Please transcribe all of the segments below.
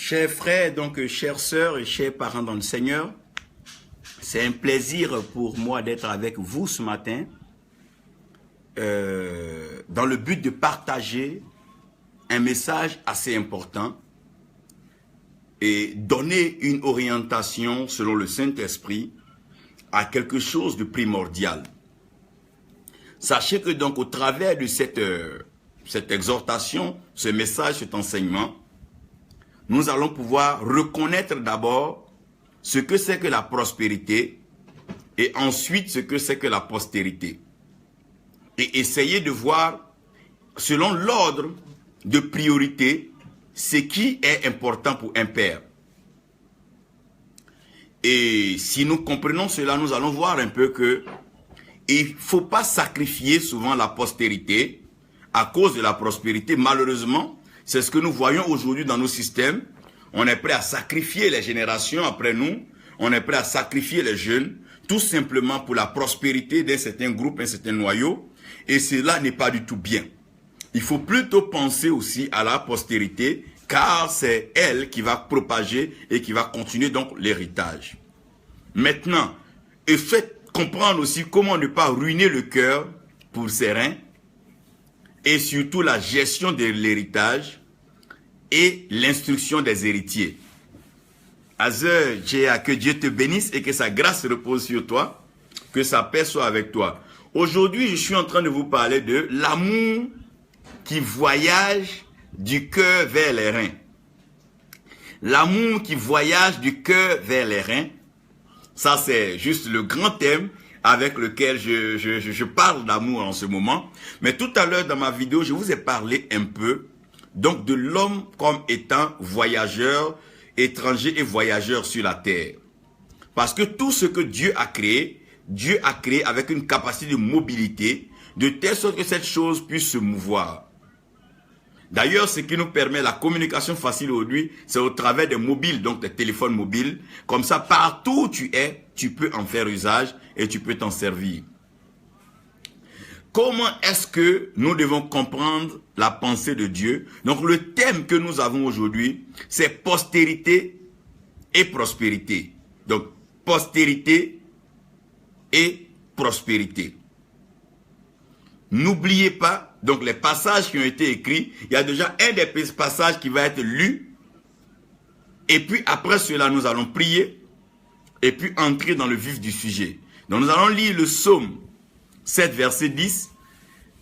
Chers frères, donc chères sœurs et chers parents dans le Seigneur, c'est un plaisir pour moi d'être avec vous ce matin dans le but de partager un message assez important et donner une orientation selon le Saint-Esprit à quelque chose de primordial. Sachez que donc au travers de cette exhortation, ce message, cet enseignement, nous allons pouvoir reconnaître d'abord ce que c'est que la prospérité et ensuite ce que c'est que la postérité. Et essayer de voir, selon l'ordre de priorité, ce qui est important pour un père. Et si nous comprenons cela, nous allons voir un peu que il ne faut pas sacrifier souvent la postérité à cause de la prospérité. Malheureusement, c'est ce que nous voyons aujourd'hui dans nos systèmes. On est prêt à sacrifier les générations après nous. On est prêt à sacrifier les jeunes, tout simplement pour la prospérité d'un certain groupe, un certain noyau. Et cela n'est pas du tout bien. Il faut plutôt penser aussi à la postérité, car c'est elle qui va propager et qui va continuer donc l'héritage. Maintenant, et faites comprendre aussi comment ne pas ruiner le cœur pour ses reins, et surtout la gestion de l'héritage et l'instruction des héritiers. Azer, que Dieu te bénisse et que sa grâce repose sur toi, que sa paix soit avec toi. Aujourd'hui, je suis en train de vous parler de l'amour qui voyage du cœur vers les reins. L'amour qui voyage du cœur vers les reins, ça c'est juste le grand thème avec lequel je parle d'amour en ce moment. Mais tout à l'heure dans ma vidéo, je vous ai parlé un peu donc de l'homme comme étant voyageur, étranger et voyageur sur la terre. Parce que tout ce que Dieu a créé avec une capacité de mobilité, de telle sorte que cette chose puisse se mouvoir. D'ailleurs, ce qui nous permet la communication facile aujourd'hui, c'est au travers des mobiles, donc des téléphones mobiles. Comme ça, partout où tu es, tu peux en faire usage et tu peux t'en servir. Comment est-ce que nous devons comprendre la pensée de Dieu? Donc, le thème que nous avons aujourd'hui, c'est postérité et prospérité. Donc, postérité et prospérité. N'oubliez pas, donc les passages qui ont été écrits, il y a déjà un des passages qui va être lu. Et puis après cela, nous allons prier et puis entrer dans le vif du sujet. Donc nous allons lire le psaume 7, verset 10.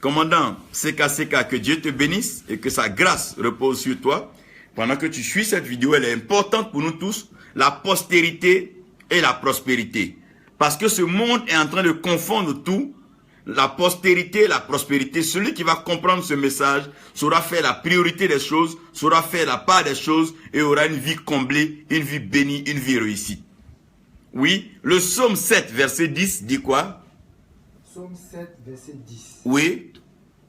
Commandant CKCK, que Dieu te bénisse et que sa grâce repose sur toi. Pendant que tu suis cette vidéo, elle est importante pour nous tous, la postérité et la prospérité. Parce que ce monde est en train de confondre tout, la postérité et la prospérité. Celui qui va comprendre ce message saura faire la priorité des choses, saura faire la part des choses et aura une vie comblée, une vie bénie, une vie réussie. Oui, le psaume 7, verset 10 dit quoi? Psaume 7, verset 10. Oui.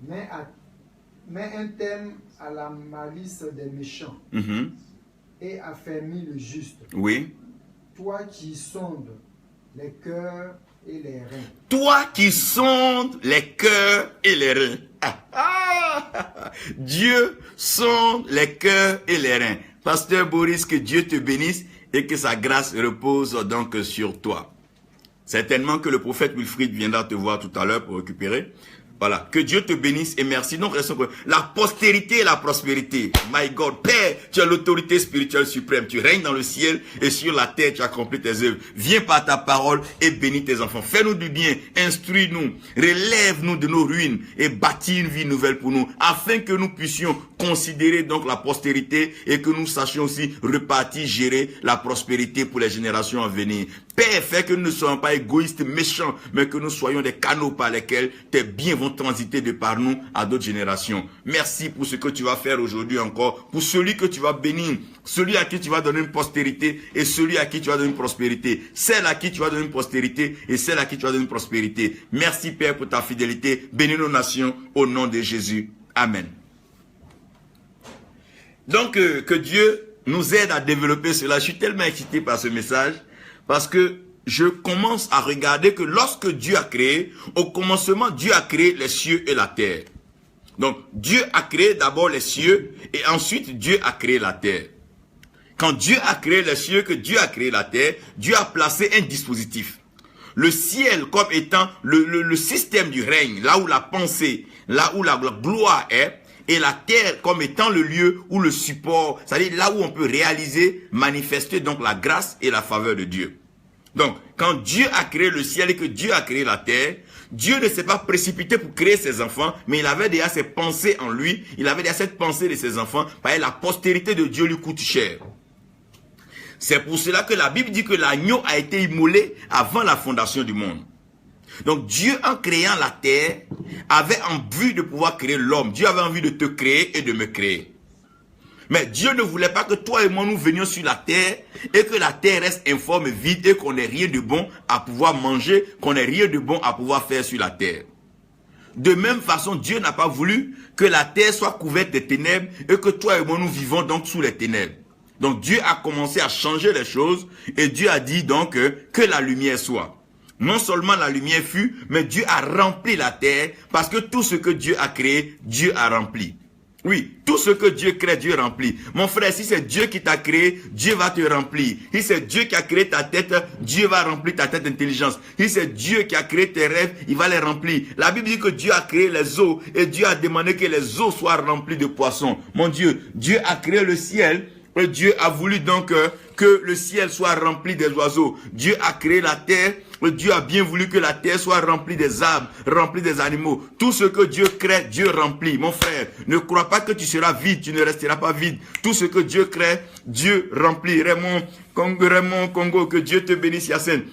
Mets un terme à la malice des méchants et affermis le juste. Oui. Toi qui sondes les cœurs et les reins. Toi qui sondes les cœurs et les reins. Dieu sonde les cœurs et les reins. Pasteur Boris, que Dieu te bénisse et que sa grâce repose donc sur toi. Certainement que le prophète Wilfried viendra te voir tout à l'heure pour récupérer. Voilà, que Dieu te bénisse et merci. Donc, restons que la postérité et la prospérité. My God, Père, tu as l'autorité spirituelle suprême. Tu règnes dans le ciel et sur la terre, tu accomplis tes œuvres. Viens par ta parole et bénis tes enfants. Fais-nous du bien, instruis-nous, relève-nous de nos ruines et bâtis une vie nouvelle pour nous, afin que nous puissions considérer donc la postérité et que nous sachions aussi repartir, gérer la prospérité pour les générations à venir. Père, fais que nous ne soyons pas égoïstes, méchants, mais que nous soyons des canaux par lesquels tes biens vont transiter de par nous à d'autres générations. Merci pour ce que tu vas faire aujourd'hui encore, pour celui que tu vas bénir, celui à qui tu vas donner une postérité et celui à qui tu vas donner une prospérité, celle à qui tu vas donner une postérité et celle à qui tu vas donner une prospérité. Merci Père pour ta fidélité. Bénis nos nations au nom de Jésus. Amen. Donc, que Dieu nous aide à développer cela. Je suis tellement excité par ce message parce que je commence à regarder que lorsque Dieu a créé, au commencement, Dieu a créé les cieux et la terre. Donc, Dieu a créé d'abord les cieux et ensuite Dieu a créé la terre. Quand Dieu a créé les cieux, que Dieu a créé la terre, Dieu a placé un dispositif. Le ciel comme étant le système du règne, là où la pensée, là où la gloire est, et la terre comme étant le lieu où le support, c'est-à-dire là où on peut réaliser, manifester donc la grâce et la faveur de Dieu. Donc, quand Dieu a créé le ciel et que Dieu a créé la terre, Dieu ne s'est pas précipité pour créer ses enfants, mais il avait déjà ses pensées en lui, il avait déjà cette pensée de ses enfants, parce que la postérité de Dieu lui coûte cher. C'est pour cela que la Bible dit que l'agneau a été immolé avant la fondation du monde. Donc Dieu, en créant la terre, avait envie de pouvoir créer l'homme. Dieu avait envie de te créer et de me créer. Mais Dieu ne voulait pas que toi et moi nous venions sur la terre et que la terre reste informe, vide et qu'on n'ait rien de bon à pouvoir manger, qu'on n'ait rien de bon à pouvoir faire sur la terre. De même façon, Dieu n'a pas voulu que la terre soit couverte de ténèbres et que toi et moi nous vivons donc sous les ténèbres. Donc Dieu a commencé à changer les choses et Dieu a dit donc que la lumière soit. Non seulement la lumière fut, mais Dieu a rempli la terre parce que tout ce que Dieu a créé, Dieu a rempli. Oui, tout ce que Dieu crée, Dieu remplit. Mon frère, si c'est Dieu qui t'a créé, Dieu va te remplir. Si c'est Dieu qui a créé ta tête, Dieu va remplir ta tête d'intelligence. Si c'est Dieu qui a créé tes rêves, il va les remplir. La Bible dit que Dieu a créé les eaux et Dieu a demandé que les eaux soient remplies de poissons. Mon Dieu, Dieu a créé le ciel. Et Dieu a voulu donc que le ciel soit rempli des oiseaux. Dieu a créé la terre. Et Dieu a bien voulu que la terre soit remplie des arbres, remplie des animaux. Tout ce que Dieu crée, Dieu remplit. Mon frère, ne crois pas que tu seras vide, tu ne resteras pas vide. Tout ce que Dieu crée, Dieu remplit. Raymond Congo, que Dieu te bénisse, Yacine.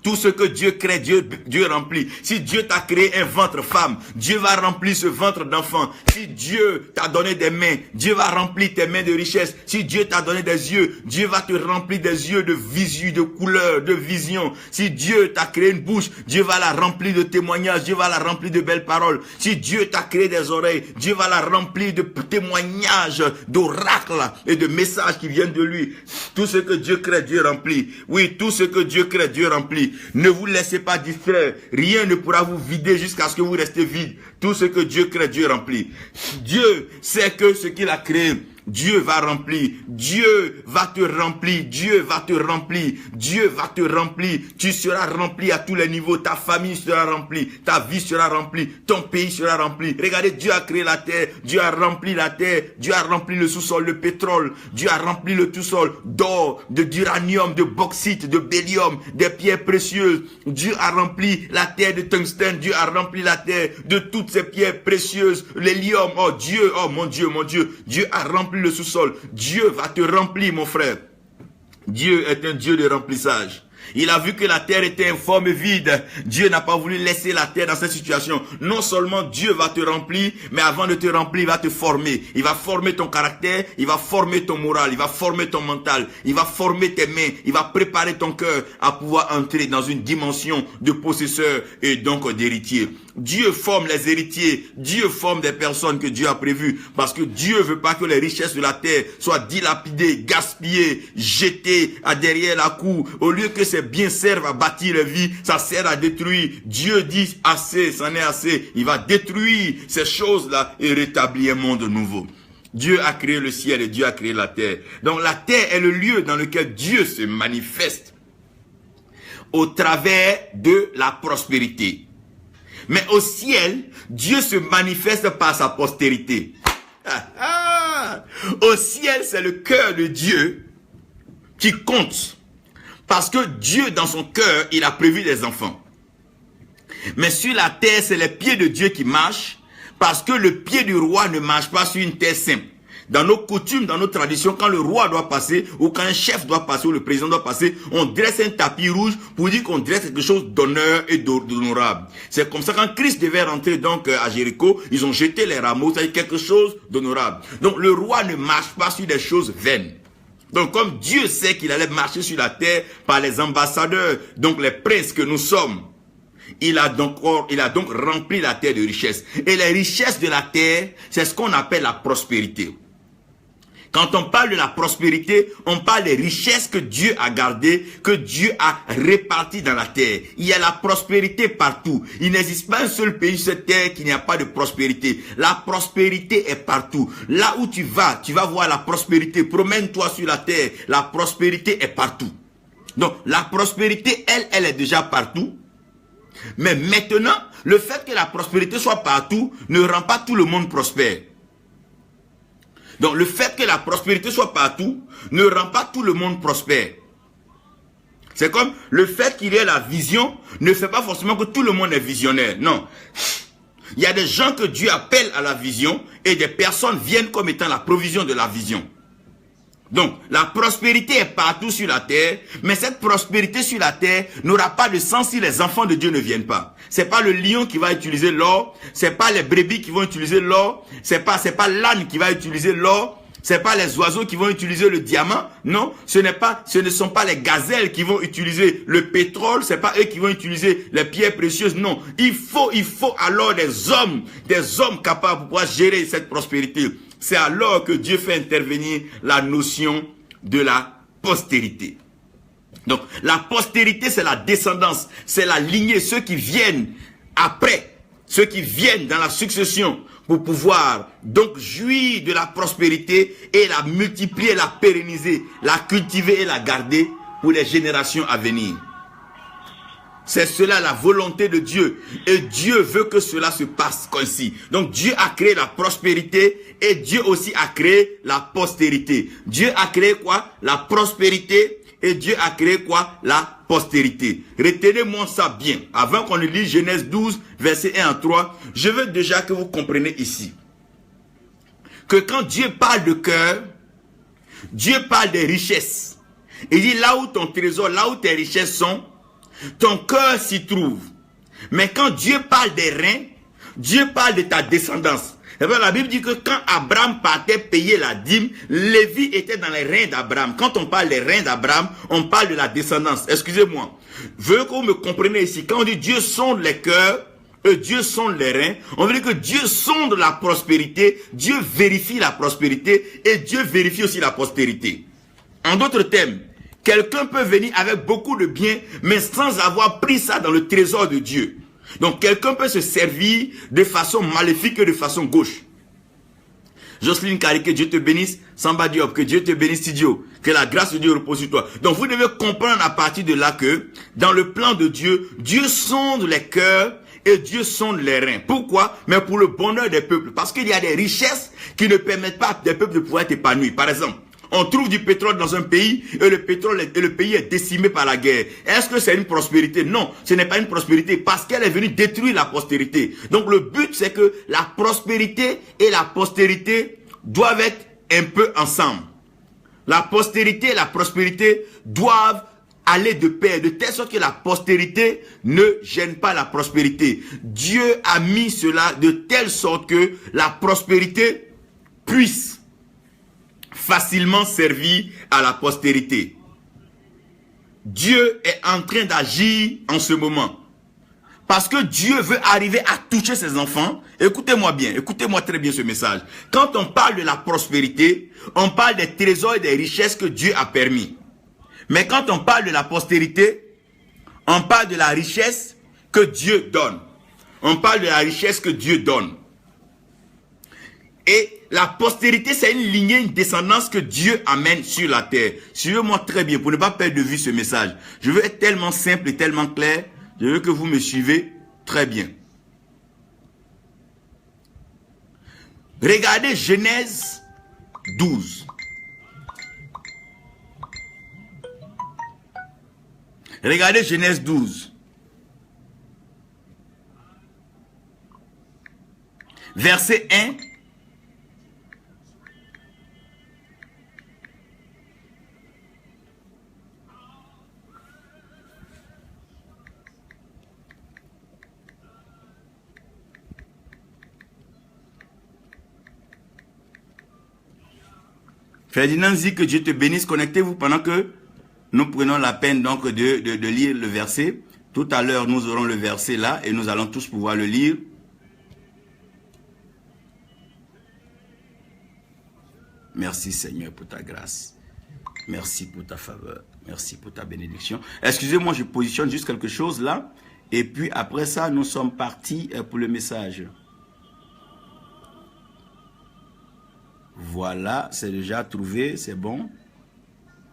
Tout ce que Dieu crée, Dieu remplit. Si Dieu t'a créé un ventre femme, Dieu va remplir ce ventre d'enfant. Si Dieu t'a donné des mains, Dieu va remplir tes mains de richesse. Si Dieu t'a donné des yeux, Dieu va te remplir des yeux de visu, de couleur, de vision. Si Dieu t'a créé une bouche, Dieu va la remplir de témoignages, Dieu va la remplir de belles paroles. Si Dieu t'a créé des oreilles, Dieu va la remplir de témoignages, d'oracles et de messages qui viennent de lui. Tout ce que Dieu crée, Dieu remplit. Oui, tout ce que Dieu crée, Dieu remplit. Ne vous laissez pas distraire. Rien ne pourra vous vider jusqu'à ce que vous restez vide. Tout ce que Dieu crée, Dieu remplit. Dieu sait que ce qu'il a créé, Dieu va remplir. Dieu va te remplir. Dieu va te remplir. Dieu va te remplir. Tu seras rempli à tous les niveaux. Ta famille sera remplie. Ta vie sera remplie. Ton pays sera rempli. Regardez, Dieu a créé la terre. Dieu a rempli la terre. Dieu a rempli le sous-sol, le pétrole. Dieu a rempli le tout-sol d'or, d'uranium, de bauxite, de bélium, des pierres précieuses. Dieu a rempli la terre de tungstène. Dieu a rempli la terre de toutes ces pierres précieuses. L'hélium. Oh Dieu, oh mon Dieu, mon Dieu. Dieu a rempli le sous-sol. Dieu va te remplir, mon frère. Dieu est un Dieu de remplissage. Il a vu que la terre était informe et vide. Dieu n'a pas voulu laisser la terre dans cette situation. Non seulement Dieu va te remplir, mais avant de te remplir, il va te former. Il va former ton caractère, il va former ton moral, il va former ton mental, il va former tes mains, il va préparer ton cœur à pouvoir entrer dans une dimension de possesseur et donc d'héritier. Dieu forme les héritiers, Dieu forme des personnes que Dieu a prévues, parce que Dieu veut pas que les richesses de la terre soient dilapidées, gaspillées, jetées à derrière la cour. Au lieu que ces biens servent à bâtir la vie, ça sert à détruire. Dieu dit assez, c'en est assez. Il va détruire ces choses-là et rétablir un monde nouveau. Dieu a créé le ciel et Dieu a créé la terre. Donc la terre est le lieu dans lequel Dieu se manifeste au travers de la prospérité. Mais au ciel, Dieu se manifeste par sa postérité. Au ciel, c'est le cœur de Dieu qui compte. Parce que Dieu, dans son cœur, il a prévu des enfants. Mais sur la terre, c'est les pieds de Dieu qui marchent. Parce que le pied du roi ne marche pas sur une terre simple. Dans nos coutumes, dans nos traditions, quand le roi doit passer, ou quand un chef doit passer, ou le président doit passer, on dresse un tapis rouge pour dire qu'on dresse quelque chose d'honneur et d'honorable. C'est comme ça, quand Christ devait rentrer donc à Jéricho, ils ont jeté les rameaux, c'est quelque chose d'honorable. Donc le roi ne marche pas sur des choses vaines. Donc comme Dieu sait qu'il allait marcher sur la terre par les ambassadeurs, donc les princes que nous sommes, il a donc rempli la terre de richesses. Et les richesses de la terre, c'est ce qu'on appelle la prospérité. Quand on parle de la prospérité, on parle des richesses que Dieu a gardées, que Dieu a réparties dans la terre. Il y a la prospérité partout. Il n'existe pas un seul pays sur cette terre qui n'y a pas de prospérité. La prospérité est partout. Là où tu vas voir la prospérité. Promène-toi sur la terre. La prospérité est partout. Donc, la prospérité, elle est déjà partout. Mais maintenant, le fait que la prospérité soit partout ne rend pas tout le monde prospère. Donc, le fait que la prospérité soit partout ne rend pas tout le monde prospère. C'est comme le fait qu'il y ait la vision ne fait pas forcément que tout le monde est visionnaire. Non. Il y a des gens que Dieu appelle à la vision et des personnes viennent comme étant la provision de la vision. Donc, la prospérité est partout sur la terre, mais cette prospérité sur la terre n'aura pas de sens si les enfants de Dieu ne viennent pas. C'est pas le lion qui va utiliser l'or, c'est pas les brebis qui vont utiliser l'or, c'est pas l'âne qui va utiliser l'or, c'est pas les oiseaux qui vont utiliser le diamant. Non, ce ne sont pas les gazelles qui vont utiliser le pétrole, c'est pas eux qui vont utiliser les pierres précieuses. Non, il faut alors des hommes capables pour pouvoir gérer cette prospérité. C'est alors que Dieu fait intervenir la notion de la postérité. Donc, la postérité, c'est la descendance, c'est la lignée, ceux qui viennent après, ceux qui viennent dans la succession pour pouvoir donc jouir de la prospérité et la multiplier, la pérenniser, la cultiver et la garder pour les générations à venir. C'est cela la volonté de Dieu. Et Dieu veut que cela se passe ainsi. Donc Dieu a créé la prospérité et Dieu aussi a créé la postérité. Dieu a créé quoi? La prospérité et Dieu a créé quoi? La postérité. Retenez-moi ça bien. Avant qu'on ne lise Genèse 12, verset 1 à 3, je veux déjà que vous compreniez ici que quand Dieu parle de cœur, Dieu parle des richesses. Il dit là où ton trésor, là où tes richesses sont, ton cœur s'y trouve. Mais quand Dieu parle des reins, Dieu parle de ta descendance. La Bible dit que quand Abraham partait payer la dîme, Lévi était dans les reins d'Abraham. Quand on parle des reins d'Abraham, on parle de la descendance. Excusez-moi. Je veux que vous me compreniez ici. Quand on dit Dieu sonde les cœurs, Dieu sonde les reins, on veut dire que Dieu sonde la prospérité, Dieu vérifie la prospérité et Dieu vérifie aussi la postérité. En d'autres termes, quelqu'un peut venir avec beaucoup de biens, mais sans avoir pris ça dans le trésor de Dieu. Donc, quelqu'un peut se servir de façon maléfique et de façon gauche. Jocelyne Kari, que Dieu te bénisse. Samba Diop, que Dieu te bénisse, Tidio. Que la grâce de Dieu repose sur toi. Donc, vous devez comprendre à partir de là que, dans le plan de Dieu, Dieu sonde les cœurs et Dieu sonde les reins. Pourquoi? Mais pour le bonheur des peuples. Parce qu'il y a des richesses qui ne permettent pas des peuples de pouvoir être épanouis. Par exemple, on trouve du pétrole dans un pays et le pays est décimé par la guerre. Est-ce que c'est une prospérité? Non, ce n'est pas une prospérité parce qu'elle est venue détruire la postérité. Donc le but, c'est que la prospérité et la postérité doivent être un peu ensemble. La postérité et la prospérité doivent aller de pair, de telle sorte que la postérité ne gêne pas la prospérité. Dieu a mis cela de telle sorte que la prospérité puisse facilement servir à la postérité. Dieu est en train d'agir en ce moment. Parce que Dieu veut arriver à toucher ses enfants. Écoutez-moi bien, écoutez-moi très bien ce message. Quand on parle de la prospérité, on parle des trésors et des richesses que Dieu a permis. Mais quand on parle de la postérité, on parle de la richesse que Dieu donne. On parle de la richesse que Dieu donne. Et la postérité, c'est une lignée, une descendance que Dieu amène sur la terre. Suivez-moi très bien pour ne pas perdre de vue ce message. Je veux être tellement simple et tellement clair. Je veux que vous me suivez très bien. Regardez Genèse 12. Regardez Genèse 12. Verset 1. Ferdinand dit que Dieu te bénisse. Connectez-vous pendant que nous prenons la peine donc de lire le verset. Tout à l'heure, nous aurons le verset là et nous allons tous pouvoir le lire. Merci Seigneur pour ta grâce. Merci pour ta faveur. Merci pour ta bénédiction. Excusez-moi, je positionne juste quelque chose là. Et puis après ça, nous sommes partis pour le message. Voilà, c'est déjà trouvé, c'est bon.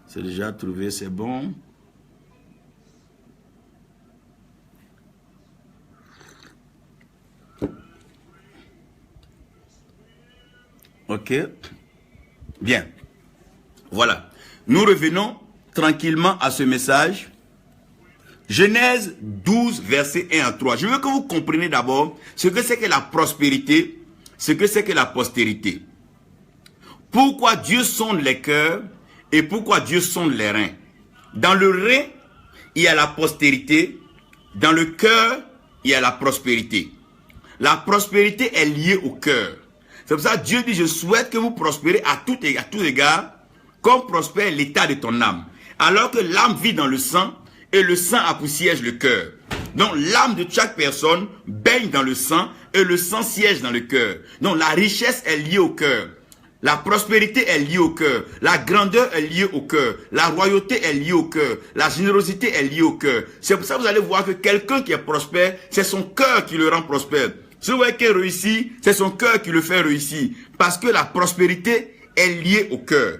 C'est déjà trouvé, c'est bon. Ok. Bien. Voilà. Nous revenons tranquillement à ce message. Genèse 12, versets 1 à 3. Je veux que vous compreniez d'abord ce que c'est que la prospérité, ce que c'est que la postérité. Pourquoi Dieu sonde les cœurs et pourquoi Dieu sonde les reins. Dans le rein, il y a la postérité. Dans le cœur, il y a la prospérité. La prospérité est liée au cœur. C'est pour ça que Dieu dit, je souhaite que vous prospérez à tous égards, comme prospère l'état de ton âme. Alors que l'âme vit dans le sang, et le sang a pour siège le cœur. Donc l'âme de chaque personne baigne dans le sang, et le sang siège dans le cœur. Donc la richesse est liée au cœur. La prospérité est liée au cœur. La grandeur est liée au cœur. La royauté est liée au cœur. La générosité est liée au cœur. C'est pour ça que vous allez voir que quelqu'un qui est prospère, c'est son cœur qui le rend prospère. Si vous voyez qu'il réussit, c'est son cœur qui le fait réussir. Parce que la prospérité est liée au cœur.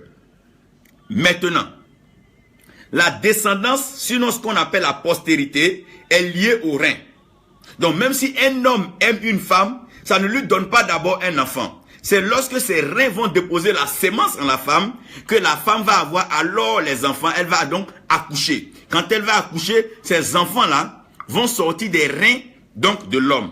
Maintenant, la descendance, sinon ce qu'on appelle la postérité, est liée au rein. Donc même si un homme aime une femme, ça ne lui donne pas d'abord un enfant. C'est lorsque ses reins vont déposer la sémence en la femme, que la femme va avoir alors les enfants. Elle va donc accoucher. Quand elle va accoucher, ces enfants-là vont sortir des reins donc de l'homme.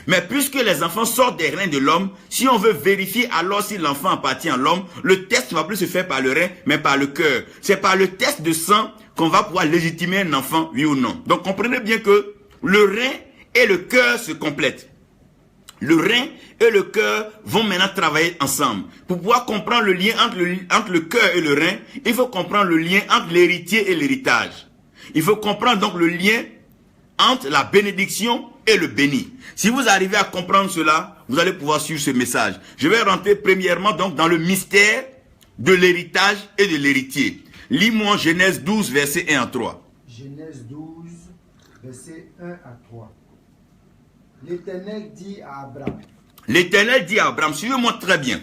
Mais puisque les enfants sortent des reins de l'homme, si on veut vérifier alors si l'enfant appartient à l'homme, le test ne va plus se faire par le rein, mais par le cœur. C'est par le test de sang qu'on va pouvoir légitimer un enfant, oui ou non. Donc comprenez bien que le rein et le cœur se complètent. Le rein et le cœur vont maintenant travailler ensemble. Pour pouvoir comprendre le lien entre le cœur et le rein, il faut comprendre le lien entre l'héritier et l'héritage. Il faut comprendre donc le lien entre la bénédiction et le béni. Si vous arrivez à comprendre cela, vous allez pouvoir suivre ce message. Je vais rentrer premièrement donc dans le mystère de l'héritage et de l'héritier. Lis-moi Genèse 12, versets 1 à 3. Genèse 12, versets 1 à 3. L'Éternel dit à Abraham. L'Éternel dit à Abraham, suivez-moi très bien.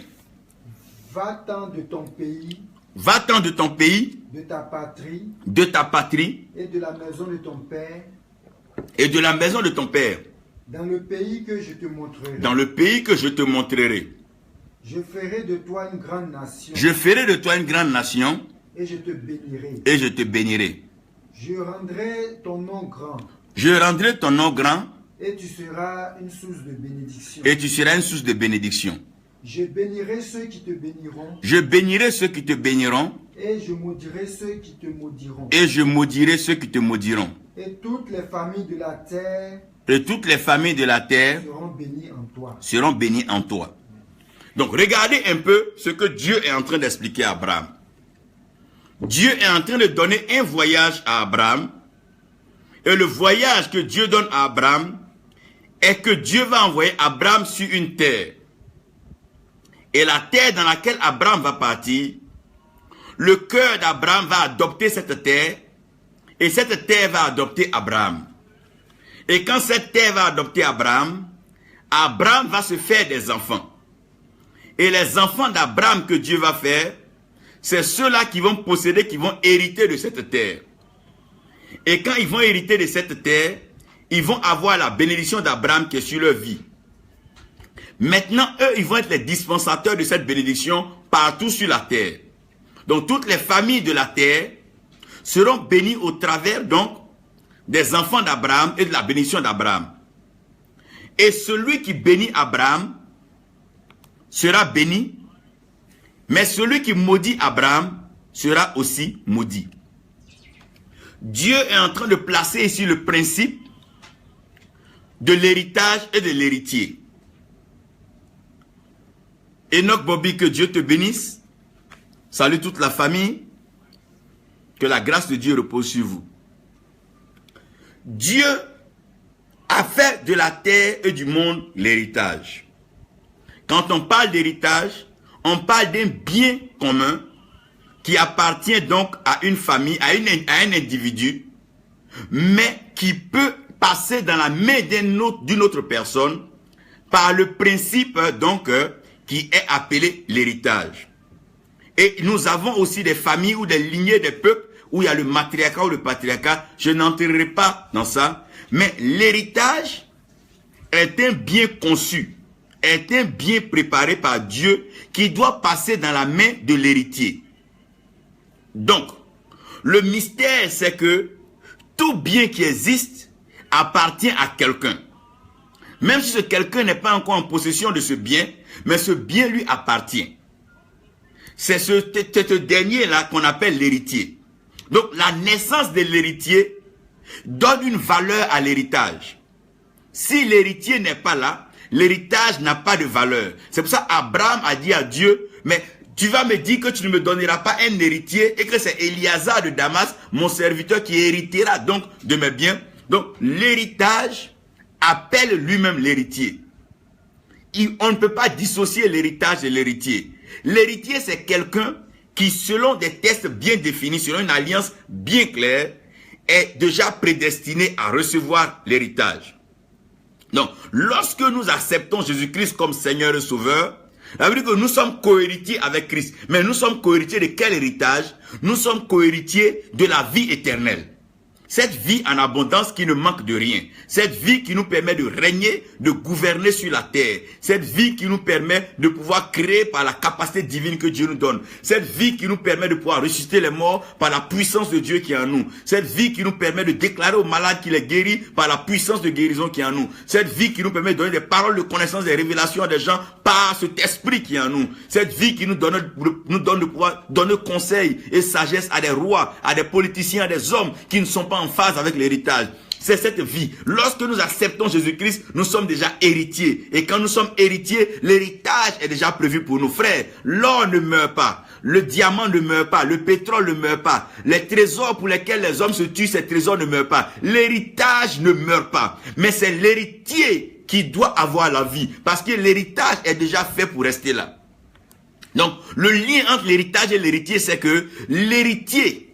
Va-t'en de ton pays. Va-t'en de ton pays. De ta patrie. De ta patrie. Et de la maison de ton père. Et de la maison de ton père. Dans le pays que je te montrerai. Dans le pays que je te montrerai. Je ferai de toi une grande nation. Je ferai de toi une grande nation. Et je te bénirai. Et je te bénirai. Je rendrai ton nom grand. Je rendrai ton nom grand. Et tu seras une source de bénédiction. Et tu seras une source de bénédiction. Je bénirai ceux qui te béniront. Je bénirai ceux qui te béniront. Et je maudirai ceux qui te maudiront. Et je maudirai ceux qui te maudiront. Et toutes les familles de la terre. Et toutes les familles de la terre seront bénies en toi. Seront bénies en toi. Donc regardez un peu ce que Dieu est en train d'expliquer à Abraham. Dieu est en train de donner un voyage à Abraham. Et le voyage que Dieu donne à Abraham est que Dieu va envoyer Abraham sur une terre. Et la terre dans laquelle Abraham va partir, le cœur d'Abraham va adopter cette terre. Et cette terre va adopter Abraham. Et quand cette terre va adopter Abraham, Abraham va se faire des enfants. Et les enfants d'Abraham que Dieu va faire, c'est ceux-là qui vont posséder, qui vont hériter de cette terre. Et quand ils vont hériter de cette terre, ils vont avoir la bénédiction d'Abraham qui est sur leur vie. Maintenant, eux, ils vont être les dispensateurs de cette bénédiction partout sur la terre. Donc, toutes les familles de la terre seront bénies au travers, donc, des enfants d'Abraham et de la bénédiction d'Abraham. Et celui qui bénit Abraham sera béni, mais celui qui maudit Abraham sera aussi maudit. Dieu est en train de placer ici le principe de l'héritage et de l'héritier. Enoch Bobby, que Dieu te bénisse. Salut toute la famille. Que la grâce de Dieu repose sur vous. Dieu a fait de la terre et du monde l'héritage. Quand on parle d'héritage, on parle d'un bien commun qui appartient donc à une famille, à un individu, mais qui peut passer dans la main d'une autre personne par le principe donc qui est appelé l'héritage. Et nous avons aussi des familles ou des lignées des peuples où il y a le matriarcat ou le patriarcat. Je n'entrerai pas dans ça, mais l'héritage est un bien conçu, est un bien préparé par Dieu qui doit passer dans la main de l'héritier. Donc, le mystère, c'est que tout bien qui existe appartient à quelqu'un. Même si ce quelqu'un n'est pas encore en possession de ce bien, mais ce bien lui appartient. C'est ce dernier-là qu'on appelle l'héritier. Donc, la naissance de l'héritier donne une valeur à l'héritage. Si l'héritier n'est pas là, l'héritage n'a pas de valeur. C'est pour ça qu'Abraham a dit à Dieu, mais tu vas me dire que tu ne me donneras pas un héritier et que c'est Éliasar de Damas, mon serviteur, qui héritera donc de mes biens. Donc, l'héritage appelle lui-même l'héritier. On ne peut pas dissocier l'héritage de l'héritier. L'héritier, c'est quelqu'un qui, selon des tests bien définis, selon une alliance bien claire, est déjà prédestiné à recevoir l'héritage. Donc, lorsque nous acceptons Jésus-Christ comme Seigneur et Sauveur, ça veut dire que nous sommes cohéritiers avec Christ. Mais nous sommes cohéritiers de quel héritage? Nous sommes cohéritiers de la vie éternelle. Cette vie en abondance qui ne manque de rien. Cette vie qui nous permet de régner, de gouverner sur la terre. Cette vie qui nous permet de pouvoir créer par la capacité divine que Dieu nous donne. Cette vie qui nous permet de pouvoir ressusciter les morts par la puissance de Dieu qui est en nous. Cette vie qui nous permet de déclarer aux malades qu'il est guéri par la puissance de guérison qui est en nous. Cette vie qui nous permet de donner des paroles de connaissance, des révélations à des gens par cet esprit qui est en nous. Cette vie qui nous donne de pouvoir donner conseil et sagesse à des rois, à des politiciens, à des hommes qui ne sont pas en phase avec l'héritage. C'est cette vie. Lorsque nous acceptons Jésus-Christ, nous sommes déjà héritiers. Et quand nous sommes héritiers, l'héritage est déjà prévu pour nos frères. L'or ne meurt pas. Le diamant ne meurt pas. Le pétrole ne meurt pas. Les trésors pour lesquels les hommes se tuent, ces trésors ne meurent pas. L'héritage ne meurt pas. Mais c'est l'héritier qui doit avoir la vie. Parce que l'héritage est déjà fait pour rester là. Donc, le lien entre l'héritage et l'héritier, c'est que l'héritier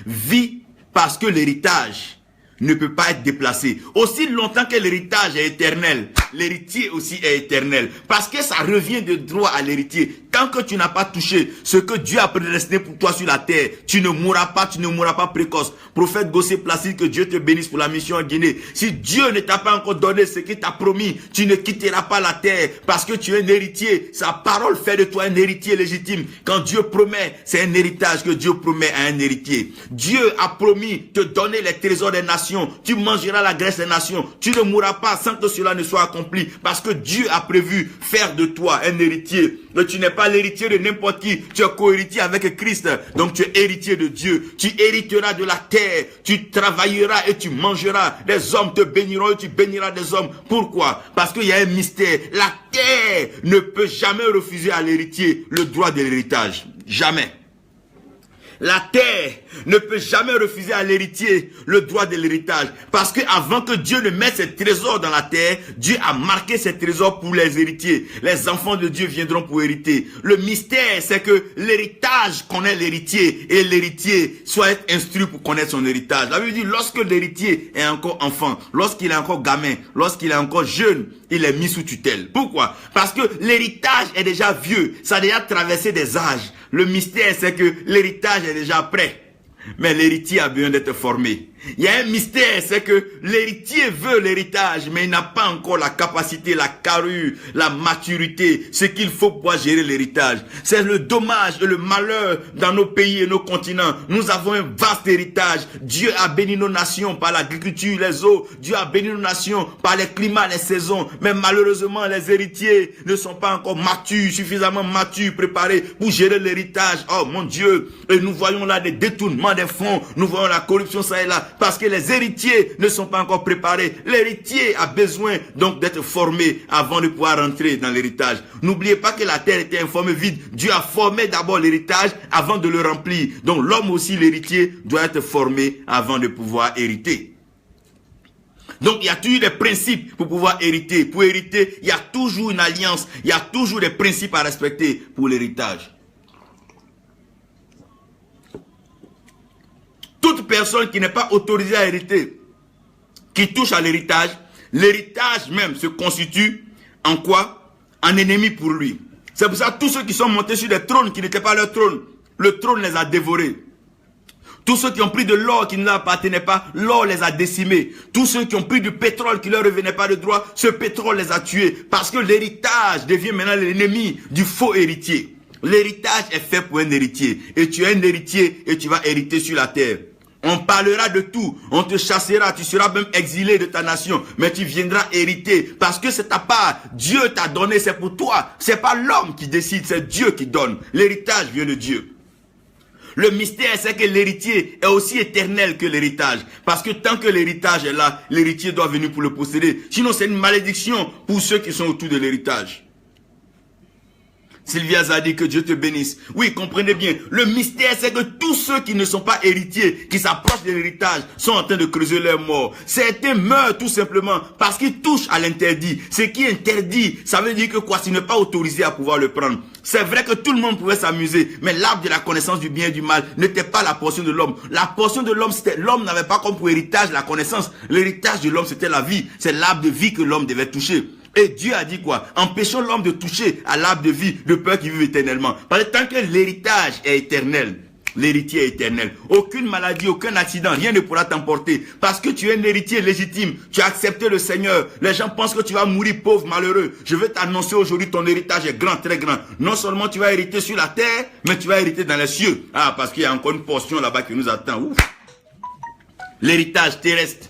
vit parce que l'héritage ne peut pas être déplacé. Aussi longtemps que l'héritage est éternel, l'héritier aussi est éternel. Parce que ça revient de droit à l'héritier. Tant que tu n'as pas touché ce que Dieu a prédestiné pour toi sur la terre, tu ne mourras pas précoce. Prophète Gossé Placide, que Dieu te bénisse pour la mission en Guinée. Si Dieu ne t'a pas encore donné ce qu'il t'a promis, tu ne quitteras pas la terre parce que tu es un héritier. Sa parole fait de toi un héritier légitime. Quand Dieu promet, c'est un héritage que Dieu promet à un héritier. Dieu a promis te donner les trésors des nations. Tu mangeras la graisse des nations. Tu ne mourras pas sans que cela ne soit accompli parce que Dieu a prévu faire de toi un héritier. Mais tu n'es pas l'héritier de n'importe qui. Tu es co-héritier avec Christ. Donc tu es héritier de Dieu. Tu hériteras de la terre. Tu travailleras et tu mangeras. Les hommes te béniront et tu béniras des hommes. Pourquoi? Parce qu'il y a un mystère. La terre ne peut jamais refuser à l'héritier le droit de l'héritage. Jamais. La terre ne peut jamais refuser à l'héritier le droit de l'héritage. Parce que avant que Dieu ne mette ses trésors dans la terre, Dieu a marqué ses trésors pour les héritiers. Les enfants de Dieu viendront pour hériter. Le mystère, c'est que l'héritage connaît l'héritier et l'héritier soit être instruit pour connaître son héritage. La Bible dit, lorsque l'héritier est encore enfant, lorsqu'il est encore gamin, lorsqu'il est encore jeune, il est mis sous tutelle. Pourquoi? Parce que l'héritage est déjà vieux. Ça a déjà traversé des âges. Le mystère, c'est que l'héritage est déjà prêt. Mais l'héritier a besoin d'être formé. Il y a un mystère, c'est que l'héritier veut l'héritage, mais il n'a pas encore la capacité, la carrure, la maturité, ce qu'il faut pour gérer l'héritage. C'est le dommage et le malheur dans nos pays et nos continents. Nous avons un vaste héritage. Dieu a béni nos nations par l'agriculture, les eaux. Dieu a béni nos nations par les climats, les saisons. Mais malheureusement, les héritiers ne sont pas encore matures, suffisamment matures, préparés pour gérer l'héritage. Oh mon Dieu! Et nous voyons là des détournements des fonds. Nous voyons la corruption, ça et là. Parce que les héritiers ne sont pas encore préparés. L'héritier a besoin donc d'être formé avant de pouvoir rentrer dans l'héritage. N'oubliez pas que la terre était informée vide. Dieu a formé d'abord l'héritage avant de le remplir. Donc l'homme aussi, l'héritier, doit être formé avant de pouvoir hériter. Donc, il y a toujours des principes pour pouvoir hériter. Pour hériter, il y a toujours une alliance. Il y a toujours des principes à respecter pour l'héritage. Toute personne qui n'est pas autorisée à hériter, qui touche à l'héritage, l'héritage même se constitue en quoi? En ennemi pour lui. C'est pour ça que tous ceux qui sont montés sur des trônes qui n'étaient pas leur trône, le trône les a dévorés. Tous ceux qui ont pris de l'or qui ne leur appartenait pas, l'or les a décimés. Tous ceux qui ont pris du pétrole qui ne leur revenait pas de droit, ce pétrole les a tués. Parce que l'héritage devient maintenant l'ennemi du faux héritier. L'héritage est fait pour un héritier. Et tu es un héritier et tu vas hériter sur la terre. On parlera de tout, on te chassera, tu seras même exilé de ta nation, mais tu viendras hériter parce que c'est ta part. Dieu t'a donné, c'est pour toi. C'est pas l'homme qui décide, c'est Dieu qui donne. L'héritage vient de Dieu. Le mystère, c'est que l'héritier est aussi éternel que l'héritage. Parce que tant que l'héritage est là, l'héritier doit venir pour le posséder. Sinon, c'est une malédiction pour ceux qui sont autour de l'héritage. Sylvia Zadi, que Dieu te bénisse. Oui, comprenez bien, le mystère c'est que tous ceux qui ne sont pas héritiers, qui s'approchent de l'héritage, sont en train de creuser leur mort. Certains meurent tout simplement parce qu'ils touchent à l'interdit. Ce qui est interdit, ça veut dire que quoi, tu n'es pas autorisé à pouvoir le prendre. C'est vrai que tout le monde pouvait s'amuser, mais l'arbre de la connaissance du bien et du mal n'était pas la portion de l'homme. La portion de l'homme, c'était l'homme n'avait pas comme pour héritage la connaissance. L'héritage de l'homme, c'était la vie. C'est l'arbre de vie que l'homme devait toucher. Et Dieu a dit quoi? Empêchons l'homme de toucher à l'arbre de vie, de peur qu'il vive éternellement. Parce que tant que l'héritage est éternel, l'héritier est éternel. Aucune maladie, aucun accident, rien ne pourra t'emporter. Parce que tu es un héritier légitime. Tu as accepté le Seigneur. Les gens pensent que tu vas mourir pauvre, malheureux. Je veux t'annoncer aujourd'hui, ton héritage est grand, très grand. Non seulement tu vas hériter sur la terre, mais tu vas hériter dans les cieux. Ah, parce qu'il y a encore une portion là-bas qui nous attend. Ouf. L'héritage terrestre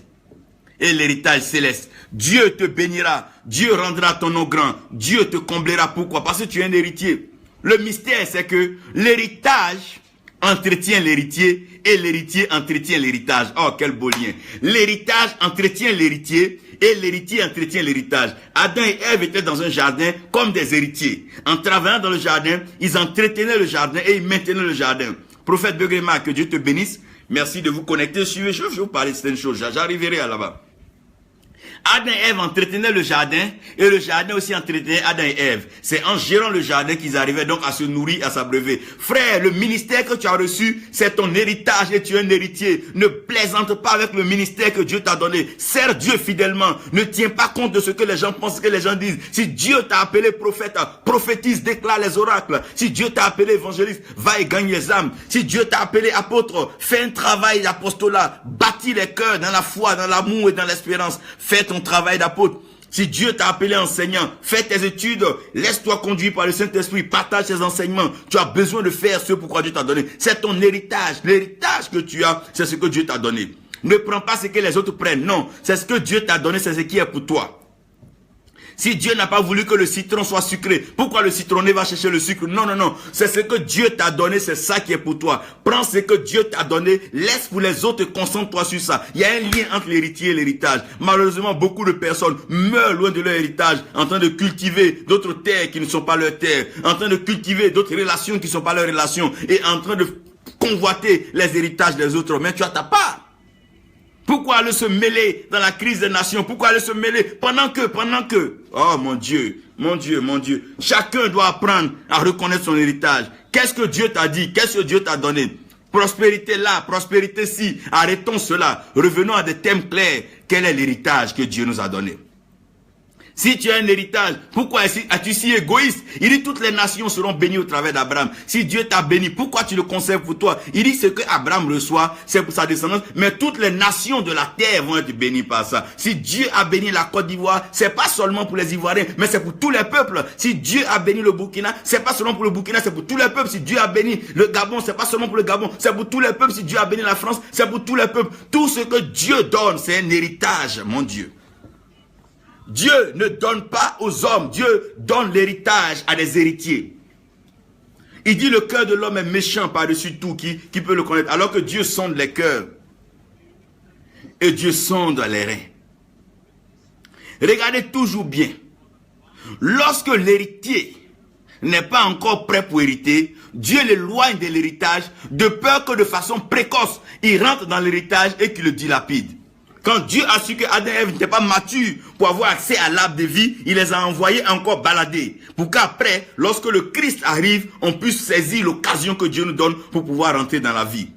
et l'héritage céleste. Dieu te bénira, Dieu rendra ton nom grand, Dieu te comblera. Pourquoi? Parce que tu es un héritier. Le mystère, c'est que l'héritage entretient l'héritier et l'héritier entretient l'héritage. Oh, quel beau lien. L'héritage entretient l'héritier et l'héritier entretient l'héritage. Adam et Ève étaient dans un jardin comme des héritiers. En travaillant dans le jardin, ils entretenaient le jardin et ils maintenaient le jardin. Prophète Begrema, que Dieu te bénisse. Merci de vous connecter. Suivez, je vais vous parler de certaines choses. J'arriverai à là-bas. Adam et Ève entretenaient le jardin et le jardin aussi entretenait Adam et Ève. C'est en gérant le jardin qu'ils arrivaient donc à se nourrir, à s'abreuver. Frère, le ministère que tu as reçu, c'est ton héritage et tu es un héritier. Ne plaisante pas avec le ministère que Dieu t'a donné. Sers Dieu fidèlement. Ne tiens pas compte de ce que les gens pensent, ce que les gens disent. Si Dieu t'a appelé prophète, prophétise, déclare les oracles. Si Dieu t'a appelé évangéliste, va et gagne les âmes. Si Dieu t'a appelé apôtre, fais un travail d'apostolat. Bâtis les cœurs dans la foi, dans l'amour et dans l'espérance. Fais ton travail d'apôtre. Si Dieu t'a appelé enseignant, fais tes études, laisse-toi conduire par le Saint-Esprit, partage tes enseignements. Tu as besoin de faire ce pourquoi Dieu t'a donné. C'est ton héritage. L'héritage que tu as, c'est ce que Dieu t'a donné. Ne prends pas ce que les autres prennent. Non, c'est ce que Dieu t'a donné, c'est ce qui est pour toi. Si Dieu n'a pas voulu que le citron soit sucré, pourquoi le citronné va chercher le sucre? Non, non, non. C'est ce que Dieu t'a donné, c'est ça qui est pour toi. Prends ce que Dieu t'a donné, laisse pour les autres, concentre-toi sur ça. Il y a un lien entre l'héritier et l'héritage. Malheureusement, beaucoup de personnes meurent loin de leur héritage, en train de cultiver d'autres terres qui ne sont pas leurs terres, en train de cultiver d'autres relations qui ne sont pas leurs relations, et en train de convoiter les héritages des autres. Mais tu as ta part. Pourquoi aller se mêler dans la crise des nations? Pourquoi aller se mêler pendant que, oh mon Dieu, mon Dieu, mon Dieu. Chacun doit apprendre à reconnaître son héritage. Qu'est-ce que Dieu t'a dit? Qu'est-ce que Dieu t'a donné? Prospérité là, prospérité ci. Arrêtons cela. Revenons à des thèmes clairs. Quel est l'héritage que Dieu nous a donné? Si tu as un héritage, pourquoi es-tu si égoïste? Il dit toutes les nations seront bénies au travers d'Abraham. Si Dieu t'a béni, pourquoi tu le conserves pour toi? Il dit ce que Abraham reçoit, c'est pour sa descendance, mais toutes les nations de la terre vont être bénies par ça. Si Dieu a béni la Côte d'Ivoire, c'est pas seulement pour les Ivoiriens, mais c'est pour tous les peuples. Si Dieu a béni le Burkina, c'est pas seulement pour le Burkina, c'est pour tous les peuples. Si Dieu a béni le Gabon, c'est pas seulement pour le Gabon, c'est pour tous les peuples. Si Dieu a béni la France, c'est pour tous les peuples. Tout ce que Dieu donne, c'est un héritage, mon Dieu. Dieu ne donne pas aux hommes, Dieu donne l'héritage à des héritiers. Il dit le cœur de l'homme est méchant par-dessus tout, qui peut le connaître, alors que Dieu sonde les cœurs. Et Dieu sonde les reins. Regardez toujours bien. Lorsque l'héritier n'est pas encore prêt pour hériter, Dieu l'éloigne de l'héritage de peur que de façon précoce, il rentre dans l'héritage et qu'il le dilapide. Quand Dieu a su que Adam et Ève n'étaient pas matures pour avoir accès à l'arbre de vie, il les a envoyés encore balader. Pour qu'après, lorsque le Christ arrive, on puisse saisir l'occasion que Dieu nous donne pour pouvoir rentrer dans la vie.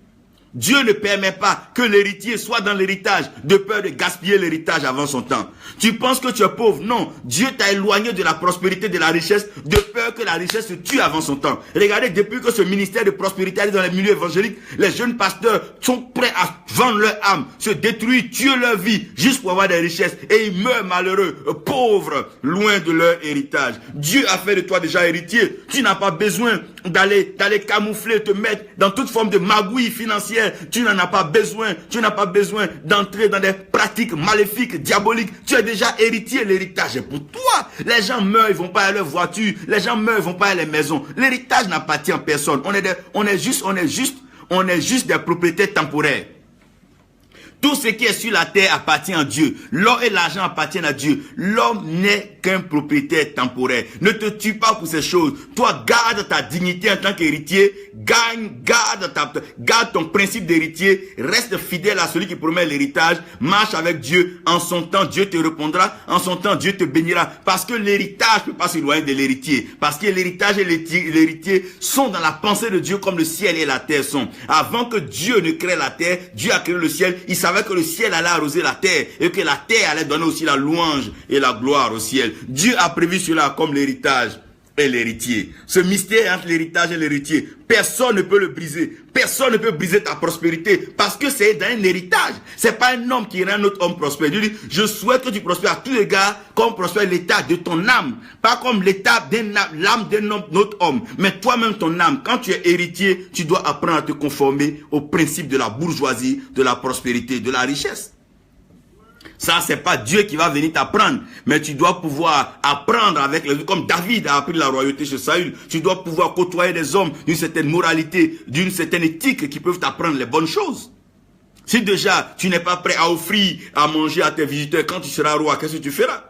Dieu ne permet pas que l'héritier soit dans l'héritage de peur de gaspiller l'héritage avant son temps. Tu penses que tu es pauvre? Non. Dieu t'a éloigné de la prospérité, de la richesse, de peur que la richesse se tue avant son temps. Regardez, depuis que ce ministère de prospérité est dans les milieux évangéliques, les jeunes pasteurs sont prêts à vendre leur âme, se détruire, tuer leur vie, juste pour avoir des richesses. Et ils meurent malheureux, pauvres, loin de leur héritage. Dieu a fait de toi déjà héritier. Tu n'as pas besoin d'aller camoufler, te mettre dans toute forme de magouille financière. Tu n'en as pas besoin. Tu n'as pas besoin d'entrer dans des pratiques maléfiques, diaboliques. Tu es déjà héritier. L'héritage est pour toi. Les gens meurent, ils vont pas à leur voiture. Les gens meurent, ils vont pas à les maisons. L'héritage n'appartient à personne. On est juste des propriétaires temporaires. Tout ce qui est sur la terre appartient à Dieu. L'or et l'argent appartiennent à Dieu. L'homme n'est qu'un propriétaire temporaire. Ne te tue pas pour ces choses. Toi, garde ta dignité en tant qu'héritier. Garde ton principe d'héritier. Reste fidèle à celui qui promet l'héritage. Marche avec Dieu. En son temps, Dieu te répondra. En son temps, Dieu te bénira. Parce que l'héritage ne peut pas s'éloigner de l'héritier. Parce que l'héritage et l'héritier sont dans la pensée de Dieu comme le ciel et la terre sont. Avant que Dieu ne crée la terre, Dieu a créé le ciel. Il savait que le ciel allait arroser la terre et que la terre allait donner aussi la louange et la gloire au ciel. Dieu a prévu cela comme l'héritage et l'héritier. Ce mystère entre l'héritage et l'héritier, personne ne peut le briser. Personne ne peut briser ta prospérité parce que c'est dans un héritage. C'est pas un homme qui rend un autre homme prospère. Dieu dit, je souhaite que tu prospères à tous les gars comme prospère l'état de ton âme. Pas comme l'état de l'âme d'un autre homme. Mais toi-même ton âme, quand tu es héritier, tu dois apprendre à te conformer au principe de la bourgeoisie, de la prospérité, de la richesse. Ça, c'est pas Dieu qui va venir t'apprendre. Mais tu dois pouvoir apprendre avec les autres. Comme David a appris la royauté chez Saül. Tu dois pouvoir côtoyer des hommes d'une certaine moralité, d'une certaine éthique qui peuvent t'apprendre les bonnes choses. Si déjà, tu n'es pas prêt à offrir à manger à tes visiteurs quand tu seras roi, qu'est-ce que tu feras?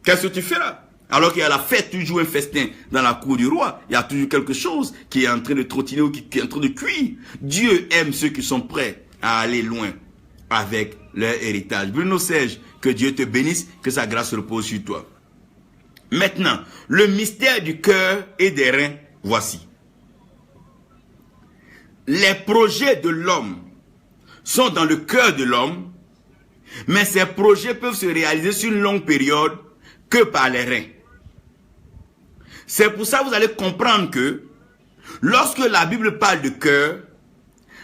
Qu'est-ce que tu feras? Alors qu'il y a la fête, toujours un festin dans la cour du roi. Il y a toujours quelque chose qui est en train de trottiner ou qui est en train de cuire. Dieu aime ceux qui sont prêts à aller loin avec leur héritage. Bruno Serge, que Dieu te bénisse, que sa grâce repose sur toi. Maintenant, le mystère du cœur et des reins, voici. Les projets de l'homme sont dans le cœur de l'homme, mais ces projets peuvent se réaliser sur une longue période que par les reins. C'est pour ça que vous allez comprendre que lorsque la Bible parle de cœur,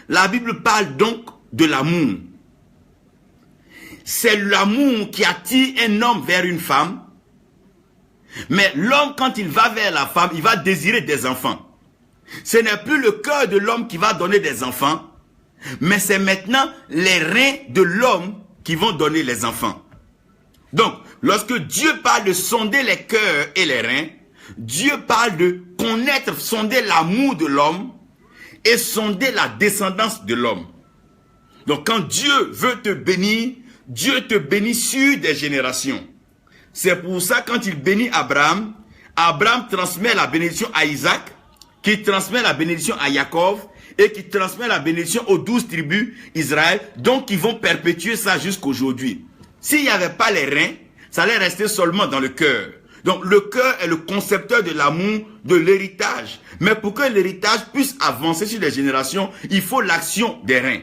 la Bible parle donc de l'amour. C'est l'amour qui attire un homme vers une femme. Mais l'homme, quand il va vers la femme, il va désirer des enfants. Ce n'est plus le cœur de l'homme qui va donner des enfants, mais c'est maintenant les reins de l'homme qui vont donner les enfants. Donc, lorsque Dieu parle de sonder les cœurs et les reins, Dieu parle de connaître, sonder l'amour de l'homme et sonder la descendance de l'homme. Donc, quand Dieu veut te bénir, Dieu te bénit sur des générations. C'est pour ça quand il bénit Abraham, Abraham transmet la bénédiction à Isaac, qui transmet la bénédiction à Jacob, et qui transmet la bénédiction aux 12 tribus Israël, donc ils vont perpétuer ça jusqu'aujourd'hui. S'il n'y avait pas les reins, ça allait rester seulement dans le cœur. Donc le cœur est le concepteur de l'amour, de l'héritage. Mais pour que l'héritage puisse avancer sur les générations, il faut l'action des reins.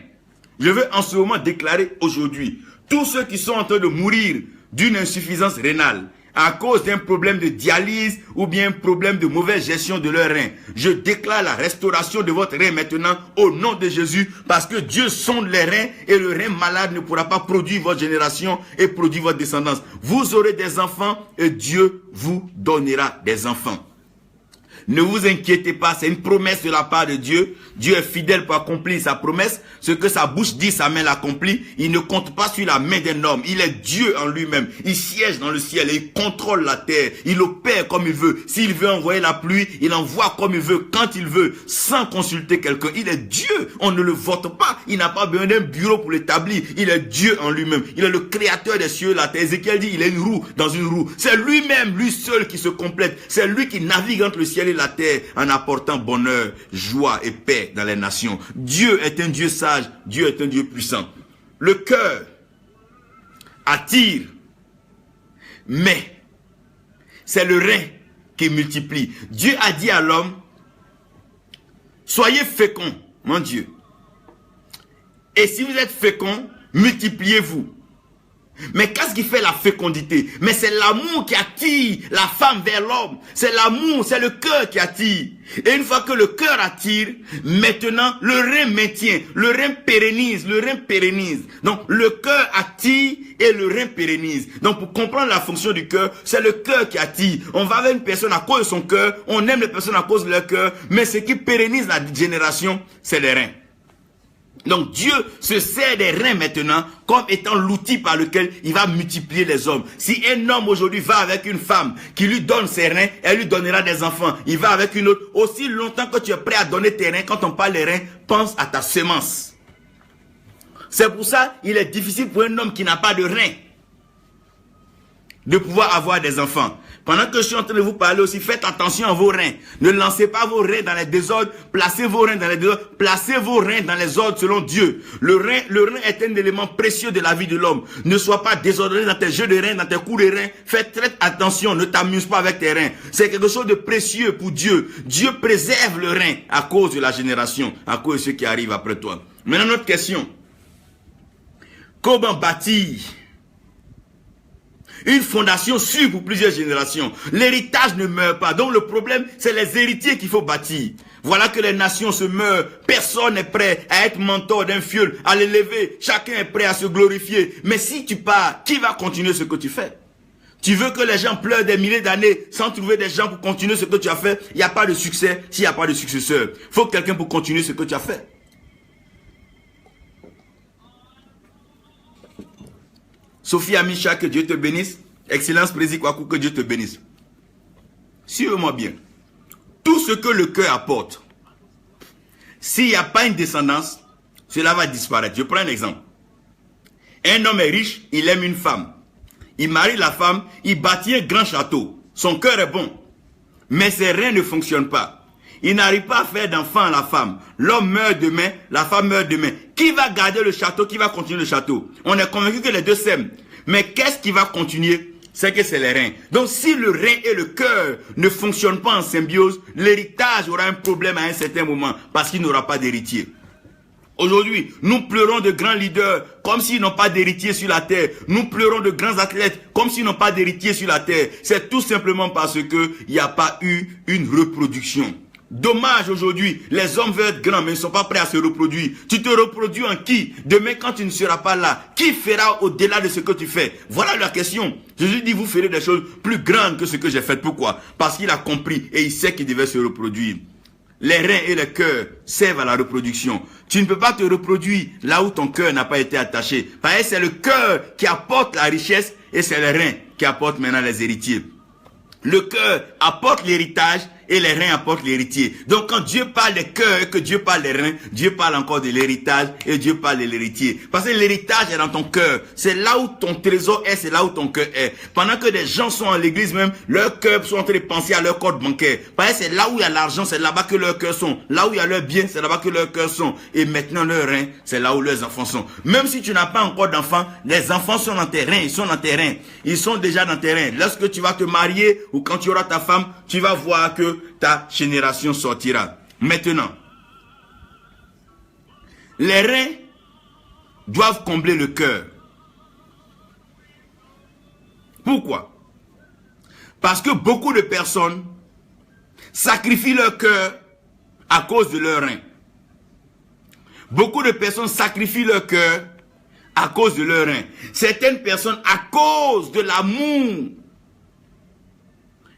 Je veux en ce moment déclarer aujourd'hui, tous ceux qui sont en train de mourir d'une insuffisance rénale, à cause d'un problème de dialyse ou bien un problème de mauvaise gestion de leur rein, je déclare la restauration de votre rein maintenant au nom de Jésus, parce que Dieu sonde les reins et le rein malade ne pourra pas produire votre génération et produire votre descendance. Vous aurez des enfants et Dieu vous donnera des enfants. Ne vous inquiétez pas, c'est une promesse de la part de Dieu. Dieu est fidèle pour accomplir sa promesse. Ce que sa bouche dit, sa main l'accomplit. Il ne compte pas sur la main d'un homme. Il est Dieu en lui-même. Il siège dans le ciel et il contrôle la terre. Il opère comme il veut. S'il veut envoyer la pluie, il envoie comme il veut, quand il veut, sans consulter quelqu'un. Il est Dieu. On ne le vote pas. Il n'a pas besoin d'un bureau pour l'établir. Il est Dieu en lui-même. Il est le créateur des cieux et de la terre. Ézéchiel dit, il est une roue dans une roue. C'est lui-même, lui seul qui se complète. C'est lui qui navigue entre le ciel et la terre en apportant bonheur, joie et paix dans les nations. Dieu est un Dieu sage, Dieu est un Dieu puissant. Le cœur attire, mais c'est le rein qui multiplie. Dieu a dit à l'homme, soyez féconds, mon Dieu. Et si vous êtes féconds, multipliez-vous. Mais qu'est-ce qui fait la fécondité? Mais c'est l'amour qui attire la femme vers l'homme. C'est l'amour, c'est le cœur qui attire. Et une fois que le cœur attire, maintenant, le rein maintient, le rein pérennise, le rein pérennise. Donc, le cœur attire et le rein pérennise. Donc, pour comprendre la fonction du cœur, c'est le cœur qui attire. On va vers une personne à cause de son cœur, on aime les personnes à cause de leur cœur, mais ce qui pérennise la génération, c'est les reins. Donc Dieu se sert des reins maintenant comme étant l'outil par lequel il va multiplier les hommes. Si un homme aujourd'hui va avec une femme qui lui donne ses reins, elle lui donnera des enfants. Il va avec une autre. Aussi longtemps que tu es prêt à donner tes reins, quand on parle des reins, pense à ta semence. C'est pour ça qu'il est difficile pour un homme qui n'a pas de reins de pouvoir avoir des enfants. Pendant que je suis en train de vous parler aussi, faites attention à vos reins. Ne lancez pas vos reins dans les désordres. Placez vos reins dans les désordres. Placez vos reins dans les ordres selon Dieu. Le rein est un élément précieux de la vie de l'homme. Ne sois pas désordonné dans tes jeux de reins, dans tes coups de reins. Fais très attention. Ne t'amuse pas avec tes reins. C'est quelque chose de précieux pour Dieu. Dieu préserve le rein à cause de la génération, à cause de ceux qui arrivent après toi. Maintenant, notre question. Comment bâtir une fondation sûre pour plusieurs générations? L'héritage ne meurt pas. Donc le problème, c'est les héritiers qu'il faut bâtir. Voilà que les nations se meurent. Personne n'est prêt à être mentor d'un fiole, à l'élever. Chacun est prêt à se glorifier. Mais si tu pars, qui va continuer ce que tu fais? Tu veux que les gens pleurent des milliers d'années sans trouver des gens pour continuer ce que tu as fait? Il n'y a pas de succès s'il n'y a pas de successeur. Il faut quelqu'un pour continuer ce que tu as fait. Sophie Amicha, que Dieu te bénisse. Excellence Prési Kwaku, que Dieu te bénisse. Suivez-moi bien. Tout ce que le cœur apporte, s'il n'y a pas une descendance, cela va disparaître. Je prends un exemple. Un homme est riche, il aime une femme. Il marie la femme, il bâtit un grand château. Son cœur est bon. Mais ses reins ne fonctionnent pas. Il n'arrive pas à faire d'enfant à la femme. L'homme meurt demain, la femme meurt demain. Qui va garder le château? Qui va continuer le château? On est convaincu que les deux s'aiment. Mais qu'est-ce qui va continuer? C'est que c'est les reins. Donc si le rein et le cœur ne fonctionnent pas en symbiose, l'héritage aura un problème à un certain moment parce qu'il n'aura pas d'héritier. Aujourd'hui, nous pleurons de grands leaders comme s'ils n'ont pas d'héritier sur la terre. Nous pleurons de grands athlètes comme s'ils n'ont pas d'héritier sur la terre. C'est tout simplement parce que il n'y a pas eu une reproduction. Dommage aujourd'hui, les hommes veulent être grands mais ils ne sont pas prêts à se reproduire. Tu te reproduis en qui? Demain quand tu ne seras pas là, qui fera au-delà de ce que tu fais? Voilà la question. Jésus dit vous ferez des choses plus grandes que ce que j'ai fait. Pourquoi? Parce qu'il a compris et il sait qu'il devait se reproduire. Les reins et le cœur servent à la reproduction. Tu ne peux pas te reproduire là où ton cœur n'a pas été attaché. Parce que c'est le cœur qui apporte la richesse et c'est les reins qui apportent maintenant les héritiers. Le cœur apporte l'héritage et les reins apportent l'héritier. Donc quand Dieu parle des cœurs et que Dieu parle des reins, Dieu parle encore de l'héritage et Dieu parle de l'héritier. Parce que l'héritage est dans ton cœur. C'est là où ton trésor est, c'est là où ton cœur est. Pendant que des gens sont à l'église même, leurs cœurs sont en train de penser à leur compte bancaire. Parce que c'est là où il y a l'argent, c'est là-bas que leurs cœurs sont. Là où il y a leurs biens, c'est là-bas que leurs cœurs sont. Et maintenant leurs reins, c'est là où leurs enfants sont. Même si tu n'as pas encore d'enfants, les enfants sont dans tes reins, ils sont dans tes reins. Ils sont déjà dans tes reins. Lorsque tu vas te marier ou quand tu auras ta femme, tu vas voir que ta génération sortira. Maintenant, les reins doivent combler le cœur. Pourquoi? Parce que beaucoup de personnes sacrifient leur cœur à cause de leurs reins. Beaucoup de personnes sacrifient leur cœur à cause de leurs reins. Certaines personnes, à cause de l'amour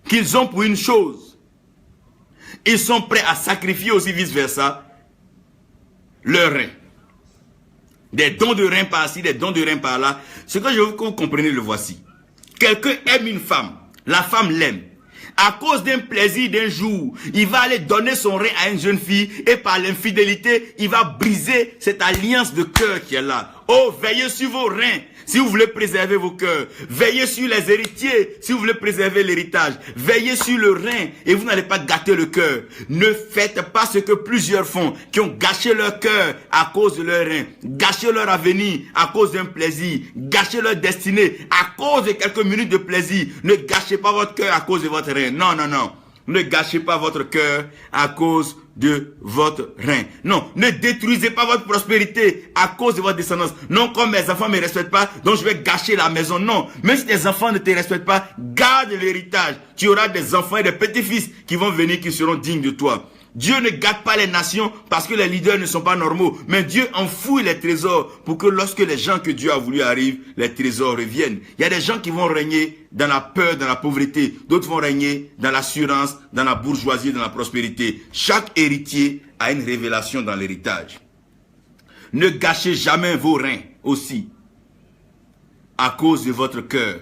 qu'ils ont pour une chose, ils sont prêts à sacrifier aussi vice-versa leurs reins. Des dons de reins par-ci, des dons de reins par-là. Ce que je veux que vous compreniez, le voici. Quelqu'un aime une femme, la femme l'aime. À cause d'un plaisir d'un jour, il va aller donner son rein à une jeune fille et par l'infidélité, il va briser cette alliance de cœur qui est là. Oh, veillez sur vos reins si vous voulez préserver vos cœurs. Veillez sur les héritiers si vous voulez préserver l'héritage. Veillez sur le rein et vous n'allez pas gâter le cœur. Ne faites pas ce que plusieurs font, qui ont gâché leur cœur à cause de leur rein, gâché leur avenir à cause d'un plaisir, gâché leur destinée à cause de quelques minutes de plaisir. Ne gâchez pas votre cœur à cause de votre rein. Non, non, non. Ne gâchez pas votre cœur à cause de votre rein. Non, ne détruisez pas votre prospérité à cause de votre descendance. Non, comme mes enfants ne me respectent pas, donc je vais gâcher la maison. Non, même si tes enfants ne te respectent pas, garde l'héritage. Tu auras des enfants et des petits-fils qui vont venir, qui seront dignes de toi. Dieu ne gâte pas les nations parce que les leaders ne sont pas normaux. Mais Dieu enfouit les trésors pour que lorsque les gens que Dieu a voulu arrivent, les trésors reviennent. Il y a des gens qui vont régner dans la peur, dans la pauvreté. D'autres vont régner dans l'assurance, dans la bourgeoisie, dans la prospérité. Chaque héritier a une révélation dans l'héritage. Ne gâchez jamais vos reins aussi à cause de votre cœur.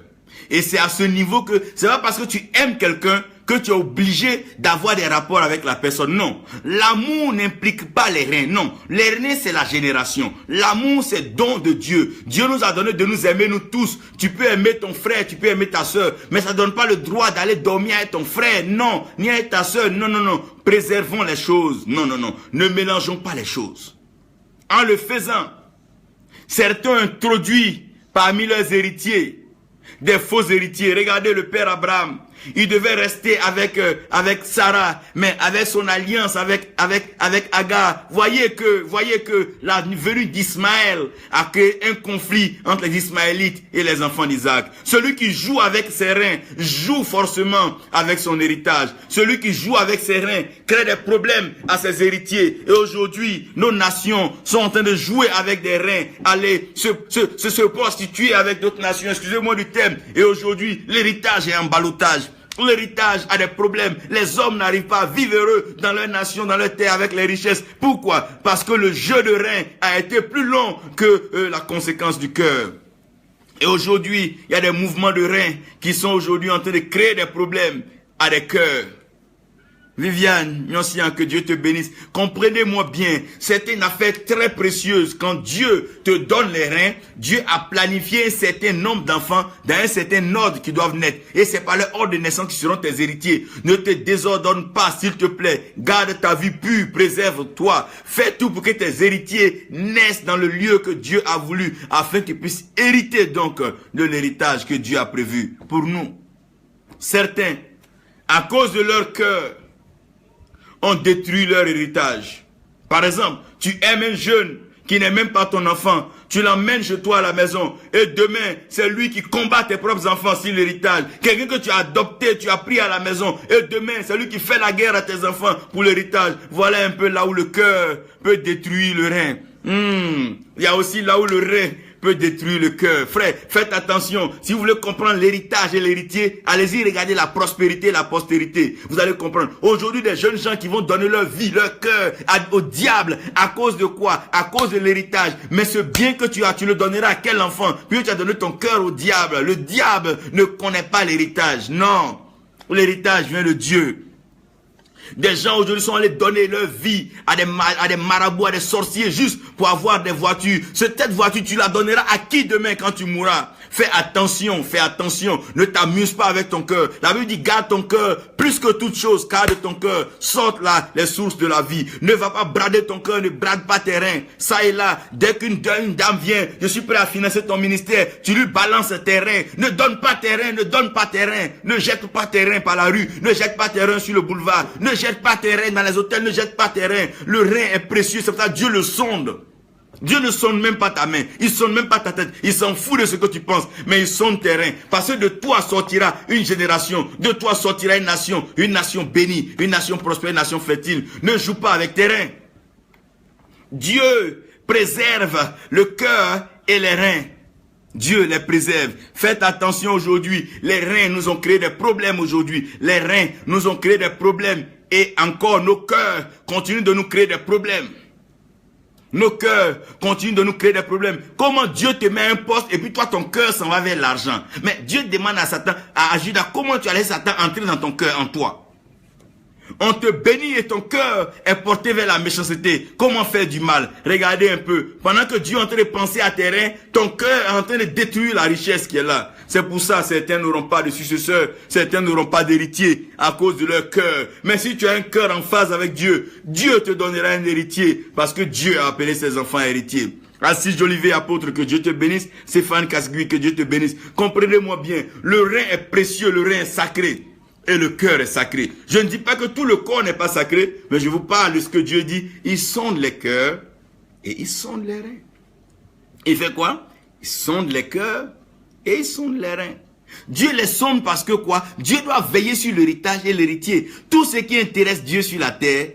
Et c'est à ce niveau que, c'est pas parce que tu aimes quelqu'un que tu es obligé d'avoir des rapports avec la personne. Non. L'amour n'implique pas les reins. Non. Les reins, c'est la génération. L'amour, c'est don de Dieu. Dieu nous a donné de nous aimer, nous tous. Tu peux aimer ton frère, tu peux aimer ta soeur, mais ça ne donne pas le droit d'aller dormir avec ton frère. Non. Ni avec ta soeur. Non, non, non. Préservons les choses. Non, non, non. Ne mélangeons pas les choses. En le faisant, certains introduisent parmi leurs héritiers des faux héritiers. Regardez le père Abraham. Il devait rester avec Sarah, mais avec son alliance avec Agar. Voyez que la venue d'Ismaël a créé un conflit entre les Ismaélites et les enfants d'Isaac. Celui qui joue avec ses reins joue forcément avec son héritage. Celui qui joue avec ses reins crée des problèmes à ses héritiers. Et aujourd'hui, nos nations sont en train de jouer avec des reins, aller se prostituer avec d'autres nations. Excusez-moi du terme. Et aujourd'hui, l'héritage est en ballottage. L'héritage a des problèmes. Les hommes n'arrivent pas à vivre heureux dans leur nation, dans leur terre avec les richesses. Pourquoi? Parce que le jeu de reins a été plus long que la conséquence du cœur. Et aujourd'hui, il y a des mouvements de reins qui sont aujourd'hui en train de créer des problèmes à des cœurs. Viviane, que Dieu te bénisse. Comprenez-moi bien, c'est une affaire très précieuse. Quand Dieu te donne les reins, Dieu a planifié un certain nombre d'enfants dans un certain ordre qui doivent naître. Et c'est par leur ordre de naissance qui seront tes héritiers. Ne te désordonne pas, s'il te plaît. Garde ta vie pure, préserve-toi. Fais tout pour que tes héritiers naissent dans le lieu que Dieu a voulu, afin qu'ils puissent hériter donc de l'héritage que Dieu a prévu pour nous. Certains, à cause de leur cœur, ont détruit leur héritage. Par exemple, tu aimes un jeune qui n'est même pas ton enfant. Tu l'emmènes chez toi à la maison. Et demain, c'est lui qui combat tes propres enfants sur l'héritage. Quelqu'un que tu as adopté, tu as pris à la maison. Et demain, c'est lui qui fait la guerre à tes enfants pour l'héritage. Voilà un peu là où le cœur peut détruire le rein. Il y a aussi là où le rein peut détruire le cœur. Frère, faites attention. Si vous voulez comprendre l'héritage et l'héritier, allez-y regarder la prospérité et la postérité. Vous allez comprendre. Aujourd'hui, des jeunes gens qui vont donner leur vie, leur cœur au diable. À cause de quoi? À cause de l'héritage. Mais ce bien que tu as, tu le donneras à quel enfant? Puis tu as donné ton cœur au diable. Le diable ne connaît pas l'héritage. Non. L'héritage vient de Dieu. Des gens aujourd'hui sont allés donner leur vie à des marabouts, à des sorciers juste pour avoir des voitures. Cette voiture, tu la donneras à qui demain quand tu mourras? Fais attention, fais attention. Ne t'amuse pas avec ton cœur. La Bible dit garde ton cœur plus que toute chose, car de ton cœur sortent là les sources de la vie. Ne va pas brader ton cœur, ne brade pas tes reins. Ça et là, dès qu'une dame vient, je suis prêt à financer ton ministère, tu lui balances tes reins. Ne donne pas tes reins, ne donne pas tes reins. Ne jette pas tes reins par la rue, ne jette pas tes reins sur le boulevard. Ne jette pas tes reins dans les hôtels, ne jette pas tes reins. Le rein est précieux, c'est pour ça que Dieu le sonde. Dieu ne sonde même pas ta main, il sonde même pas ta tête, il s'en fout de ce que tu penses, mais il sonde tes reins. Parce que de toi sortira une génération, de toi sortira une nation bénie, une nation prospère, une nation fertile. Ne joue pas avec tes reins. Dieu préserve le cœur et les reins. Dieu les préserve. Faites attention aujourd'hui, les reins nous ont créé des problèmes aujourd'hui. Les reins nous ont créé des problèmes et encore nos cœurs continuent de nous créer des problèmes. Nos cœurs continuent de nous créer des problèmes. Comment Dieu te met un poste et puis toi ton cœur s'en va vers l'argent. Mais Dieu demande à Satan, à Judas, comment tu as laissé Satan entrer dans ton cœur, en toi? On te bénit et ton cœur est porté vers la méchanceté. Comment faire du mal? Regardez un peu. Pendant que Dieu est en train de penser à tes reins, ton cœur est en train de détruire la richesse qui est là. C'est pour ça certains n'auront pas de successeurs, certains n'auront pas d'héritiers à cause de leur cœur. Mais si tu as un cœur en phase avec Dieu, Dieu te donnera un héritier parce que Dieu a appelé ses enfants héritiers. Assis Jolivet, apôtre, que Dieu te bénisse. Stéphane Casgui, que Dieu te bénisse. Comprenez-moi bien, le rein est précieux, le rein est sacré. Et le cœur est sacré. Je ne dis pas que tout le corps n'est pas sacré, mais je vous parle de ce que Dieu dit. Il sonde les cœurs et il sonde les reins. Il fait quoi? Il sonde les cœurs et il sonde les reins. Dieu les sonde parce que quoi? Dieu doit veiller sur l'héritage et l'héritier. Tout ce qui intéresse Dieu sur la terre,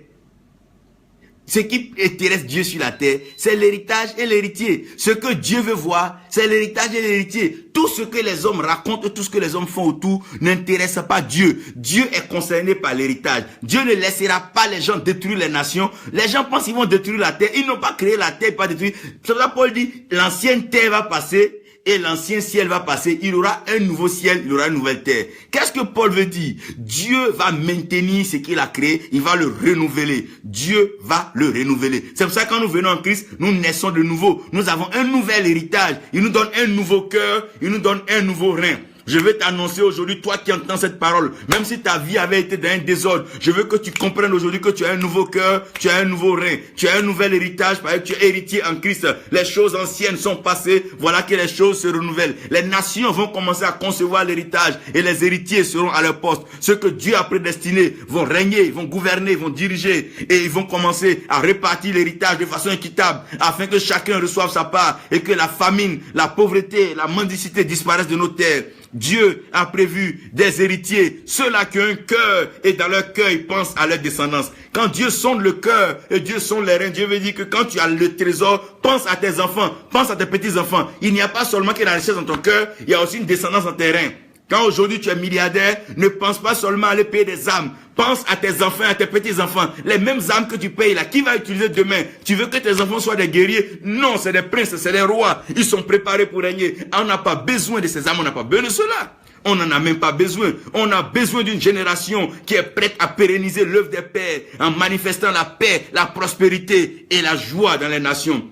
ce qui intéresse Dieu sur la terre, c'est l'héritage et l'héritier. Ce que Dieu veut voir, c'est l'héritage et l'héritier. Tout ce que les hommes racontent, tout ce que les hommes font autour, n'intéresse pas Dieu. Dieu est concerné par l'héritage. Dieu ne laissera pas les gens détruire les nations. Les gens pensent qu'ils vont détruire la terre. Ils n'ont pas créé la terre, pas détruire. C'est pour ça que Paul dit, l'ancienne terre va passer et l'ancien ciel va passer. Il y aura un nouveau ciel, il y aura une nouvelle terre. Qu'est-ce que Paul veut dire? Dieu va maintenir ce qu'il a créé, il va le renouveler. Dieu va le renouveler. C'est pour ça que quand nous venons en Christ, nous naissons de nouveau. Nous avons un nouvel héritage. Il nous donne un nouveau cœur, il nous donne un nouveau rein. Je vais t'annoncer aujourd'hui, toi qui entends cette parole, même si ta vie avait été dans un désordre, je veux que tu comprennes aujourd'hui que tu as un nouveau cœur, tu as un nouveau rein, tu as un nouvel héritage, parce que tu es héritier en Christ. Les choses anciennes sont passées, voilà que les choses se renouvellent. Les nations vont commencer à concevoir l'héritage et les héritiers seront à leur poste. Ceux que Dieu a prédestinés vont régner, vont gouverner, vont diriger et ils vont commencer à répartir l'héritage de façon équitable afin que chacun reçoive sa part et que la famine, la pauvreté, la mendicité disparaissent de nos terres. Dieu a prévu des héritiers, ceux-là qui ont un cœur et dans leur cœur ils pensent à leur descendance. Quand Dieu sonde le cœur et Dieu sonde les reins, Dieu veut dire que quand tu as le trésor, pense à tes enfants, pense à tes petits-enfants. Il n'y a pas seulement que la richesse dans ton cœur, il y a aussi une descendance dans tes reins. Quand aujourd'hui tu es milliardaire, ne pense pas seulement à aller payer des âmes. Pense à tes enfants, à tes petits-enfants. Les mêmes âmes que tu payes là, qui va utiliser demain? Tu veux que tes enfants soient des guerriers? Non, c'est des princes, c'est des rois. Ils sont préparés pour régner. On n'a pas besoin de ces âmes, on n'a pas besoin de cela. On n'en a même pas besoin. On a besoin d'une génération qui est prête à pérenniser l'œuvre des pères en manifestant la paix, la prospérité et la joie dans les nations.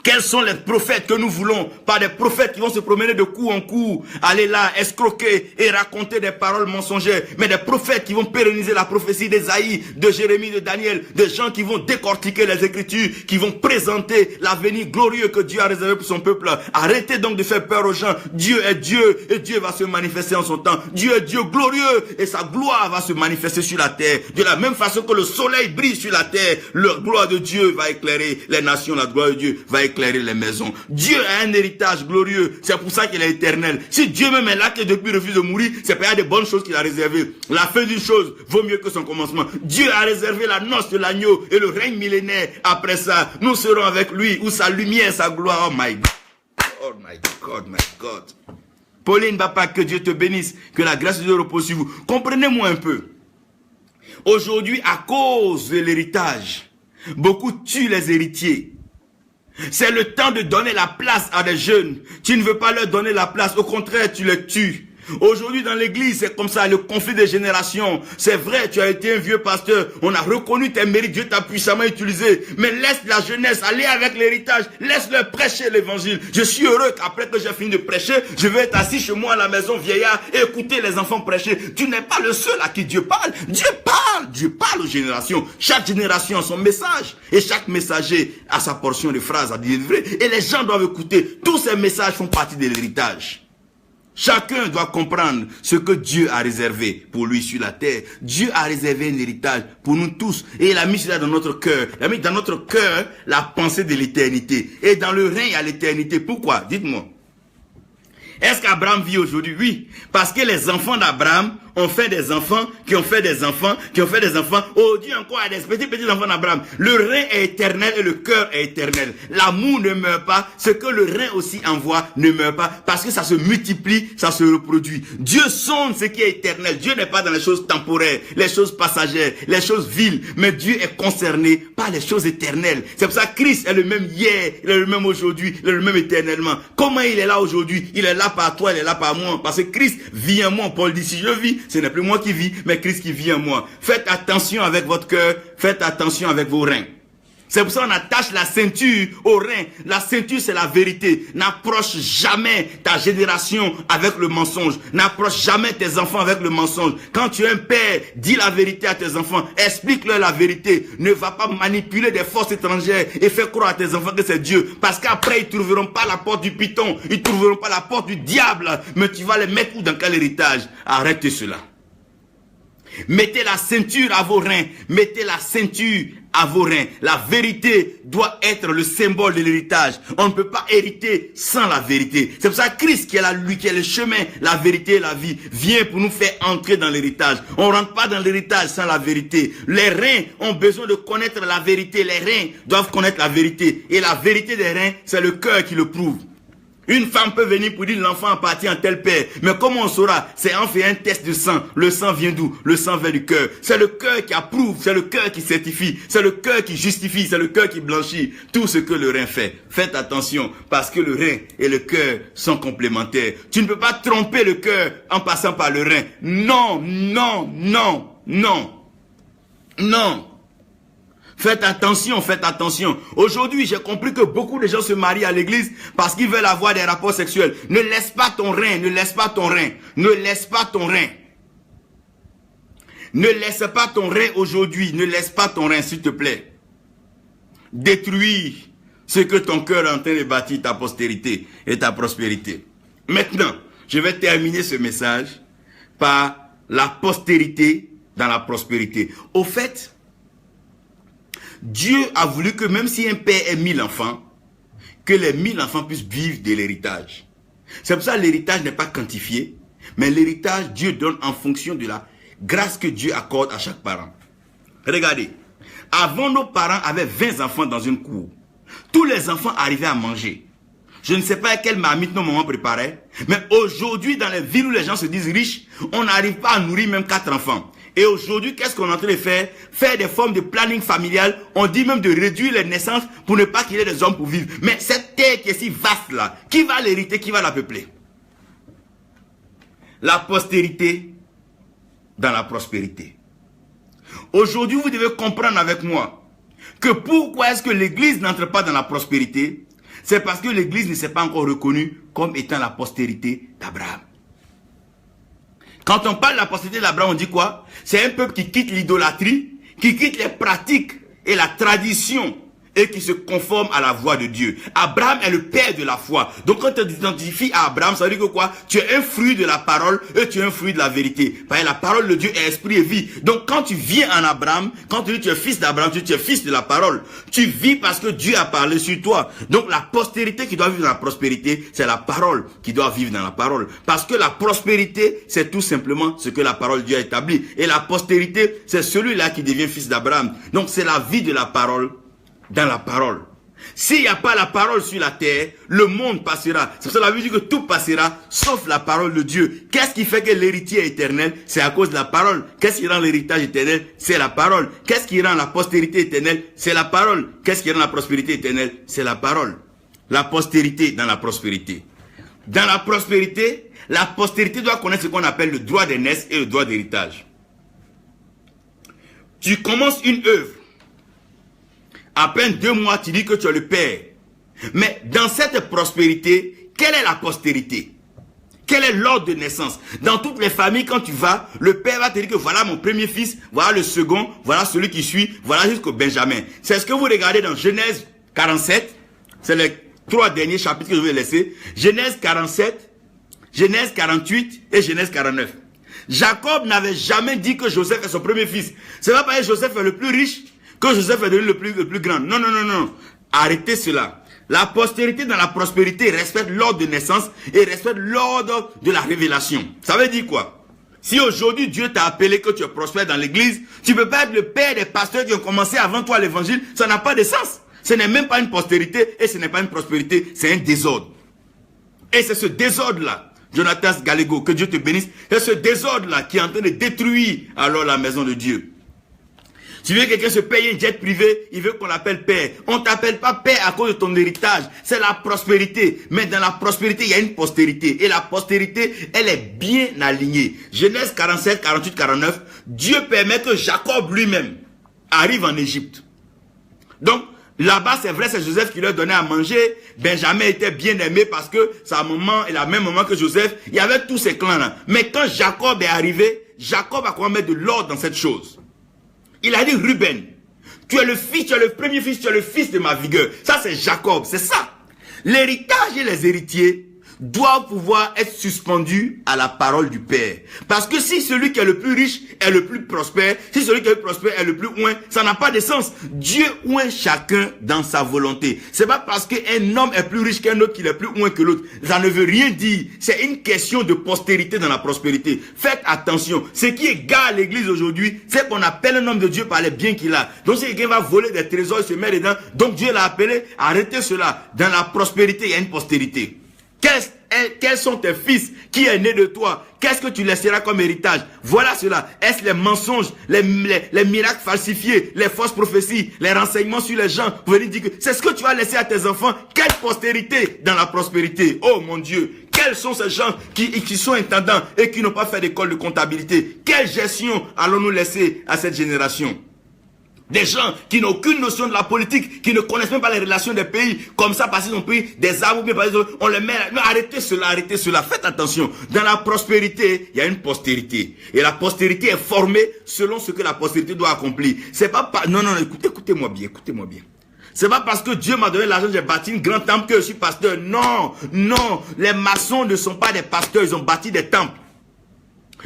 Quels sont les prophètes que nous voulons? Pas des prophètes qui vont se promener de coup en coup, aller là, escroquer et raconter des paroles mensongères, mais des prophètes qui vont pérenniser la prophétie d'Ésaïe, de Jérémie, de Daniel, des gens qui vont décortiquer les Écritures, qui vont présenter l'avenir glorieux que Dieu a réservé pour son peuple. Arrêtez donc de faire peur aux gens. Dieu est Dieu et Dieu va se manifester en son temps. Dieu est Dieu glorieux et sa gloire va se manifester sur la terre. De la même façon que le soleil brille sur la terre, la gloire de Dieu va éclairer les nations, la gloire de Dieu va éclairer les maisons. Dieu a un héritage glorieux. C'est pour ça qu'il est éternel. Si Dieu même est là que depuis refuse de mourir, c'est pas des bonnes choses qu'il a réservées. La fin d'une chose vaut mieux que son commencement. Dieu a réservé la noce de l'agneau et le règne millénaire. Après ça, nous serons avec lui où sa lumière, sa gloire. Oh my God. Oh my God, my God. Pauline Bapa, que Dieu te bénisse. Que la grâce de Dieu repose sur vous. Comprenez-moi un peu. Aujourd'hui, à cause de l'héritage, beaucoup tuent les héritiers. C'est le temps de donner la place à des jeunes. Tu ne veux pas leur donner la place. Au contraire, tu les tues. Aujourd'hui dans l'église, c'est comme ça, le conflit des générations. C'est vrai, tu as été un vieux pasteur. On a reconnu tes mérites. Dieu t'a puissamment utilisé. Mais laisse la jeunesse aller avec l'héritage. Laisse-leur prêcher l'évangile. Je suis heureux qu'après que j'ai fini de prêcher, je vais être assis chez moi à la maison vieillard et écouter les enfants prêcher. Tu n'es pas le seul à qui Dieu parle. Dieu parle. Dieu parle aux générations. Chaque génération a son message. Et chaque messager a sa portion de phrases à délivrer. Et les gens doivent écouter. Tous ces messages font partie de l'héritage. Chacun doit comprendre ce que Dieu a réservé pour lui sur la terre. Dieu a réservé un héritage pour nous tous. Et il a mis cela dans notre cœur. Il a mis dans notre cœur la pensée de l'éternité. Et dans le règne à l'éternité. Pourquoi? Dites-moi. Est-ce qu'Abraham vit aujourd'hui? Oui. Parce que les enfants d'Abraham ont fait des enfants, qui ont fait des enfants, qui ont fait des enfants. Aujourd'hui encore, il y a des petits enfants d'Abraham. Le rein est éternel et le cœur est éternel. L'amour ne meurt pas. Ce que le rein aussi envoie ne meurt pas. Parce que ça se multiplie, ça se reproduit. Dieu sonde ce qui est éternel. Dieu n'est pas dans les choses temporaires, les choses passagères, les choses viles. Mais Dieu est concerné par les choses éternelles. C'est pour ça que Christ est le même hier, il est le même aujourd'hui, il est le même éternellement. Comment il est là aujourd'hui? Il est là par toi, il est là par moi. Parce que Christ vit en moi. Paul dit, si je vis, ce n'est plus moi qui vis, mais Christ qui vit en moi. Faites attention avec votre cœur, faites attention avec vos reins. C'est pour ça qu'on attache la ceinture au rein. La ceinture, c'est la vérité. N'approche jamais ta génération avec le mensonge. N'approche jamais tes enfants avec le mensonge. Quand tu es un père, dis la vérité à tes enfants. Explique-leur la vérité. Ne va pas manipuler des forces étrangères et faire croire à tes enfants que c'est Dieu. Parce qu'après, ils ne trouveront pas la porte du python. Ils ne trouveront pas la porte du diable. Mais tu vas les mettre où, dans quel héritage? Arrêtez cela. Mettez la ceinture à vos reins. Mettez la ceinture à vos reins. La vérité doit être le symbole de l'héritage. On ne peut pas hériter sans la vérité. C'est pour ça que Christ, qui est lui, qui est le chemin, la vérité et la vie, vient pour nous faire entrer dans l'héritage. On ne rentre pas dans l'héritage sans la vérité. Les reins ont besoin de connaître la vérité. Les reins doivent connaître la vérité. Et la vérité des reins, c'est le cœur qui le prouve. Une femme peut venir pour dire l'enfant appartient à tel père. Mais comment on saura? C'est en fait un test de sang. Le sang vient d'où? Le sang vient du cœur. C'est le cœur qui approuve, c'est le cœur qui certifie, c'est le cœur qui justifie, c'est le cœur qui blanchit. Tout ce que le rein fait. Faites attention parce que le rein et le cœur sont complémentaires. Tu ne peux pas tromper le cœur en passant par le rein. Non, non, non, non, non. Faites attention, faites attention. Aujourd'hui, j'ai compris que beaucoup de gens se marient à l'église parce qu'ils veulent avoir des rapports sexuels. Ne laisse pas ton rein, ne laisse pas ton rein, ne laisse pas ton rein. Ne laisse pas ton rein aujourd'hui, ne laisse pas ton rein, s'il te plaît. Détruis ce que ton cœur est en train de bâtir, ta postérité et ta prospérité. Maintenant, je vais terminer ce message par la postérité dans la prospérité. Au fait, Dieu a voulu que même si un père ait 1000 enfants, que les 1000 enfants puissent vivre de l'héritage. C'est pour ça que l'héritage n'est pas quantifié, mais l'héritage, Dieu donne en fonction de la grâce que Dieu accorde à chaque parent. Regardez, avant nos parents avaient 20 enfants dans une cour. Tous les enfants arrivaient à manger. Je ne sais pas quelle marmite nos mamans préparaient, mais aujourd'hui, dans les villes où les gens se disent riches, on n'arrive pas à nourrir même 4 enfants. Et aujourd'hui, qu'est-ce qu'on est en train de faire? Faire des formes de planning familial. On dit même de réduire les naissances pour ne pas qu'il y ait des hommes pour vivre. Mais cette terre qui est si vaste là, qui va l'hériter, qui va la peupler? La postérité dans la prospérité. Aujourd'hui, vous devez comprendre avec moi que pourquoi est-ce que l'église n'entre pas dans la prospérité? C'est parce que l'église ne s'est pas encore reconnue comme étant la postérité d'Abraham. Quand on parle de la postérité d'Abraham, on dit quoi? C'est un peuple qui quitte l'idolâtrie, qui quitte les pratiques et la tradition et qui se conforme à la voie de Dieu. Abraham est le père de la foi. Donc quand tu t'identifies à Abraham, ça veut dire que quoi? Tu es un fruit de la parole et tu es un fruit de la vérité. Parce que la parole de Dieu est esprit et vie. Donc quand tu viens en Abraham, quand tu dis tu es fils d'Abraham, tu es fils de la parole. Tu vis parce que Dieu a parlé sur toi. Donc la postérité qui doit vivre dans la prospérité, c'est la parole qui doit vivre dans la parole. Parce que la prospérité, c'est tout simplement ce que la parole de Dieu a établi. Et la postérité, c'est celui-là qui devient fils d'Abraham. Donc c'est la vie de la parole dans la parole. S'il n'y a pas la parole sur la terre, le monde passera. C'est pour ça que la Bible dit que tout passera, sauf la parole de Dieu. Qu'est-ce qui fait que l'héritier est éternel? C'est à cause de la parole. Qu'est-ce qui rend l'héritage éternel? C'est la parole. Qu'est-ce qui rend la postérité éternelle? C'est la parole. Qu'est-ce qui rend la prospérité éternelle? C'est la parole. La postérité dans la prospérité. Dans la prospérité, la postérité doit connaître ce qu'on appelle le droit d'aînesse et le droit d'héritage. Tu commences une œuvre. À peine 2 mois, tu dis que tu es le père. Mais dans cette prospérité, quelle est la postérité? Quel est l'ordre de naissance? Dans toutes les familles, quand tu vas, le père va te dire que voilà mon premier fils, voilà le second, voilà celui qui suit, voilà jusqu'au Benjamin. C'est ce que vous regardez dans Genèse 47. C'est les 3 derniers chapitres que je vais laisser. Genèse 47, Genèse 48 et Genèse 49. Jacob n'avait jamais dit que Joseph est son premier fils. C'est pas parce que Joseph est le plus riche que Joseph est devenu le plus grand. Non, non, non, non. Arrêtez cela. La postérité dans la prospérité respecte l'ordre de naissance et respecte l'ordre de la révélation. Ça veut dire quoi? Si aujourd'hui Dieu t'a appelé que tu es prospère dans l'église, tu ne peux pas être le père des pasteurs qui ont commencé avant toi l'évangile. Ça n'a pas de sens. Ce n'est même pas une postérité et ce n'est pas une prospérité. C'est un désordre. Et c'est ce désordre-là, Jonathan Gallego, que Dieu te bénisse, c'est ce désordre-là qui est en train de détruire alors la maison de Dieu. Tu veux que quelqu'un se paye un jet privé, il veut qu'on l'appelle père. On t'appelle pas père à cause de ton héritage. C'est la prospérité. Mais dans la prospérité, il y a une postérité. Et la postérité, elle est bien alignée. Genèse 47, 48, 49. Dieu permet que Jacob lui-même arrive en Égypte. Donc, là-bas, c'est vrai, c'est Joseph qui leur donnait à manger. Benjamin était bien aimé parce que sa maman et la même maman que Joseph, il y avait tous ces clans-là. Mais quand Jacob est arrivé, Jacob a quoi mettre de l'ordre dans cette chose. Il a dit, Ruben, tu es le fils, tu es le premier fils, tu es le fils de ma vigueur. Ça, c'est Jacob, c'est ça. L'héritage et les héritiers doivent pouvoir être suspendus à la parole du Père. Parce que si celui qui est le plus riche est le plus prospère, si celui qui est le plus prospère est le plus oint, ça n'a pas de sens. Dieu oint chacun dans sa volonté. C'est pas parce qu'un homme est plus riche qu'un autre qu'il est plus oint que l'autre. Ça ne veut rien dire. C'est une question de postérité dans la prospérité. Faites attention. Ce qui égale l'église aujourd'hui, c'est qu'on appelle un homme de Dieu par les biens qu'il a. Donc si quelqu'un va voler des trésors, il se met dedans. Donc Dieu l'a appelé. Arrêtez cela. Dans la prospérité, il y a une postérité. Quels sont tes fils qui est né de toi? Qu'est-ce que tu laisseras comme héritage? Voilà cela. Est-ce les mensonges, les miracles falsifiés, les fausses prophéties, les renseignements sur les gens? Vous venez dire que c'est ce que tu vas laisser à tes enfants. Quelle postérité dans la prospérité? Oh mon Dieu! Quels sont ces gens qui sont intendants et qui n'ont pas fait d'école de comptabilité? Quelle gestion allons-nous laisser à cette génération? Des gens qui n'ont aucune notion de la politique, qui ne connaissent même pas les relations des pays, comme ça, parce qu'ils ont pris des arbres, mais par exemple, on les met là. Non, arrêtez cela, faites attention. Dans la prospérité, il y a une postérité. Et la postérité est formée selon ce que la postérité doit accomplir. C'est pas, non, écoutez-moi bien. C'est pas parce que Dieu m'a donné l'argent, j'ai bâti une grande temple que je suis pasteur. Non, les maçons ne sont pas des pasteurs, ils ont bâti des temples.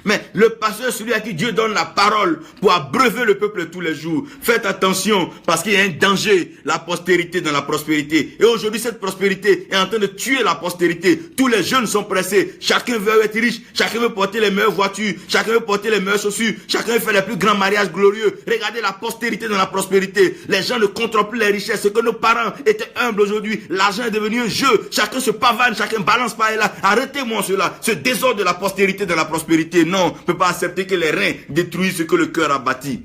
Mais le pasteur, celui à qui Dieu donne la parole pour abreuver le peuple tous les jours. Faites attention parce qu'il y a un danger, la postérité dans la prospérité. Et aujourd'hui, cette prospérité est en train de tuer la postérité. Tous les jeunes sont pressés. Chacun veut être riche. Chacun veut porter les meilleures voitures. Chacun veut porter les meilleures chaussures. Chacun veut faire les plus grands mariages glorieux. Regardez la postérité dans la prospérité. Les gens ne contrôlent plus les richesses. Ce que nos parents étaient humbles aujourd'hui, l'argent est devenu un jeu. Chacun se pavane, chacun balance par là. Arrêtez-moi cela. Ce désordre de la postérité dans la prospérité. Non, on ne peut pas accepter que les reins détruisent ce que le cœur a bâti.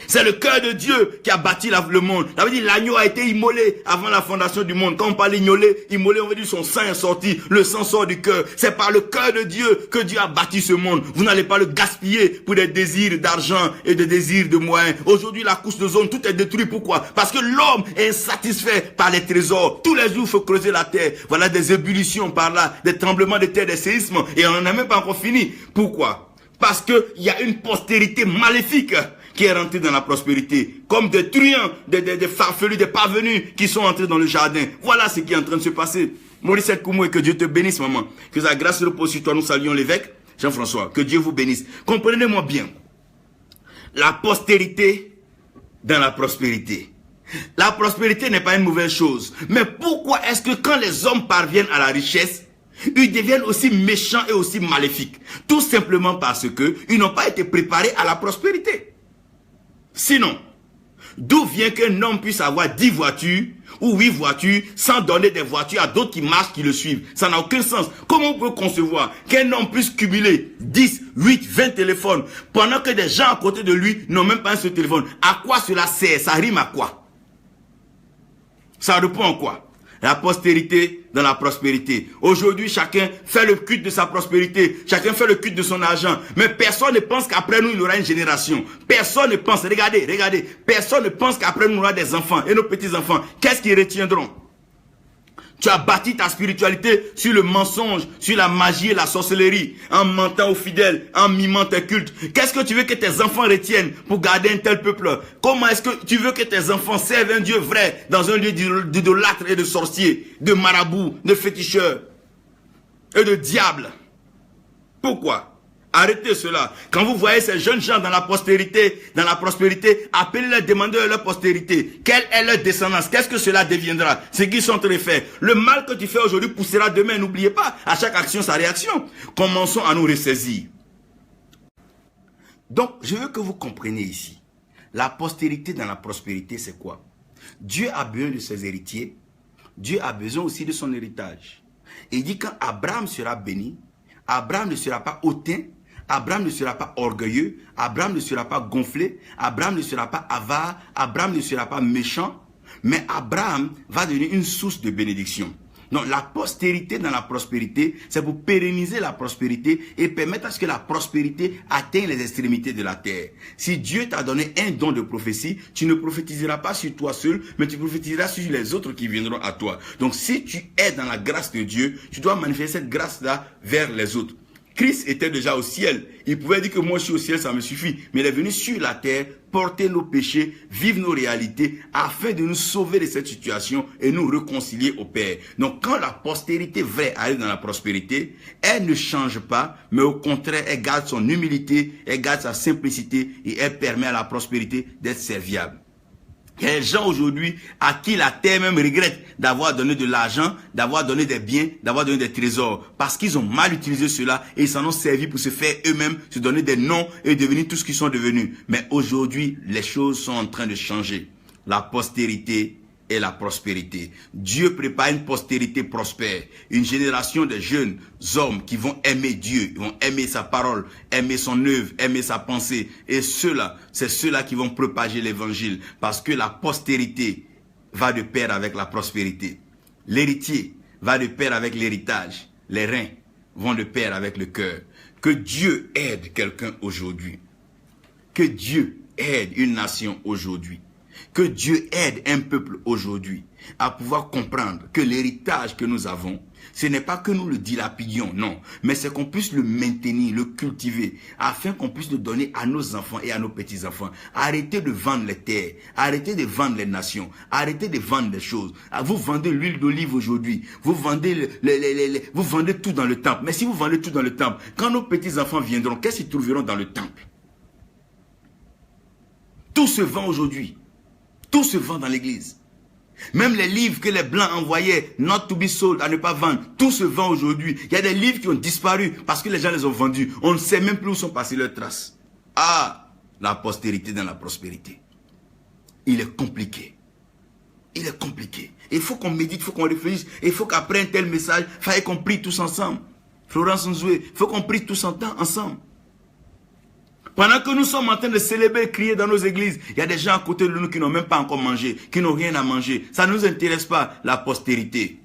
C'est le cœur de Dieu qui a bâti le monde. Ça veut dire l'agneau a été immolé avant la fondation du monde. Quand on parle immolé, on veut dire son sang est sorti. Le sang sort du cœur. C'est par le cœur de Dieu que Dieu a bâti ce monde. Vous n'allez pas le gaspiller pour des désirs d'argent et des désirs de moyens. Aujourd'hui, la couche de zone, tout est détruit. Pourquoi? Parce que l'homme est insatisfait par les trésors. Tous les jours, il faut creuser la terre. Voilà des ébullitions par là, des tremblements de terre, des séismes. Et on n'en a même pas encore fini. Pourquoi? Parce qu'il y a une postérité maléfique qui est rentrée dans la prospérité. Comme des truands, des farfelus, des parvenus qui sont entrés dans le jardin. Voilà ce qui est en train de se passer. Maurice Koumou, et que Dieu te bénisse, maman. Que sa grâce repose sur toi. Nous saluons l'évêque Jean-François. Que Dieu vous bénisse. Comprenez-moi bien. La postérité dans la prospérité. La prospérité n'est pas une mauvaise chose. Mais pourquoi est-ce que quand les hommes parviennent à la richesse, ils deviennent aussi méchants et aussi maléfiques? Tout simplement parce que ils n'ont pas été préparés à la prospérité. Sinon, d'où vient qu'un homme puisse avoir 10 voitures ou 8 voitures sans donner des voitures à d'autres qui marchent, qui le suivent? Ça n'a aucun sens. Comment on peut concevoir qu'un homme puisse cumuler 10, 8, 20 téléphones pendant que des gens à côté de lui n'ont même pas un seul téléphone? À quoi cela sert? Ça rime à quoi? Ça répond à quoi? La postérité dans la prospérité. Aujourd'hui, chacun fait le culte de sa prospérité. Chacun fait le culte de son argent. Mais personne ne pense qu'après nous, il y aura une génération. Personne ne pense. Regardez. Personne ne pense qu'après nous, il y aura des enfants. Et nos petits-enfants, qu'est-ce qu'ils retiendront? Tu as bâti ta spiritualité sur le mensonge, sur la magie et la sorcellerie, en mentant aux fidèles, en mimant tes cultes. Qu'est-ce que tu veux que tes enfants retiennent pour garder un tel peuple? Comment est-ce que tu veux que tes enfants servent un Dieu vrai dans un lieu d'idolâtres et de sorciers, de marabouts, de féticheurs et de diables? Pourquoi? Arrêtez cela. Quand vous voyez ces jeunes gens dans la prospérité, appelez-les, demandez leur postérité. Quelle est leur descendance? Qu'est-ce que cela deviendra? Ce qu'ils sont en train de faire. Le mal que tu fais aujourd'hui poussera demain. N'oubliez pas, à chaque action, sa réaction. Commençons à nous ressaisir. Donc, je veux que vous compreniez ici. La postérité dans la prospérité, c'est quoi? Dieu a besoin de ses héritiers. Dieu a besoin aussi de son héritage. Et il dit quand Abraham sera béni, Abraham ne sera pas hautain. Abraham ne sera pas orgueilleux, Abraham ne sera pas gonflé, Abraham ne sera pas avare, Abraham ne sera pas méchant, mais Abraham va devenir une source de bénédiction. Donc la postérité dans la prospérité, c'est pour pérenniser la prospérité et permettre à ce que la prospérité atteigne les extrémités de la terre. Si Dieu t'a donné un don de prophétie, tu ne prophétiseras pas sur toi seul, mais tu prophétiseras sur les autres qui viendront à toi. Donc si tu es dans la grâce de Dieu, tu dois manifester cette grâce-là vers les autres. Christ était déjà au ciel. Il pouvait dire que moi je suis au ciel, ça me suffit. Mais il est venu sur la terre, porter nos péchés, vivre nos réalités, afin de nous sauver de cette situation et nous réconcilier au Père. Donc quand la postérité vraie arrive dans la prospérité, elle ne change pas, mais au contraire, elle garde son humilité, elle garde sa simplicité et elle permet à la prospérité d'être serviable. Il y a des gens aujourd'hui à qui la terre même regrette d'avoir donné de l'argent, d'avoir donné des biens, d'avoir donné des trésors. Parce qu'ils ont mal utilisé cela et ils s'en ont servi pour se faire eux-mêmes, se donner des noms et devenir tout ce qu'ils sont devenus. Mais aujourd'hui, les choses sont en train de changer. La postérité et la prospérité. Dieu prépare une postérité prospère, une génération de jeunes hommes qui vont aimer Dieu, ils vont aimer sa parole, aimer son œuvre, aimer sa pensée. Et ceux-là, c'est ceux-là qui vont propager l'évangile, parce que la postérité va de pair avec la prospérité. L'héritier va de pair avec l'héritage. Les reins vont de pair avec le cœur. Que Dieu aide quelqu'un aujourd'hui. Que Dieu aide une nation aujourd'hui. Que Dieu aide un peuple aujourd'hui à pouvoir comprendre que l'héritage que nous avons, ce n'est pas que nous le dilapidions, non, mais c'est qu'on puisse le maintenir, le cultiver, afin qu'on puisse le donner à nos enfants et à nos petits-enfants. Arrêtez de vendre les terres, arrêtez de vendre les nations, arrêtez de vendre des choses. Vous vendez l'huile d'olive aujourd'hui, vous vendez vous vendez tout dans le temple. Mais si vous vendez tout dans le temple, quand nos petits-enfants viendront, qu'est-ce qu'ils trouveront dans le temple? Tout se vend aujourd'hui. Tout se vend dans l'église. Même les livres que les Blancs envoyaient, not to be sold, à ne pas vendre, tout se vend aujourd'hui. Il y a des livres qui ont disparu parce que les gens les ont vendus. On ne sait même plus où sont passées leurs traces. Ah, la postérité dans la prospérité. Il est compliqué. Il est compliqué. Il faut qu'on médite, il faut qu'on réfléchisse. Il faut qu'après un tel message, il fallait qu'on prie tous ensemble. Florence Nzoué, il faut qu'on prie tous ensemble. Pendant que nous sommes en train de célébrer, crier dans nos églises, il y a des gens à côté de nous qui n'ont même pas encore mangé, qui n'ont rien à manger. Ça ne nous intéresse pas, la postérité.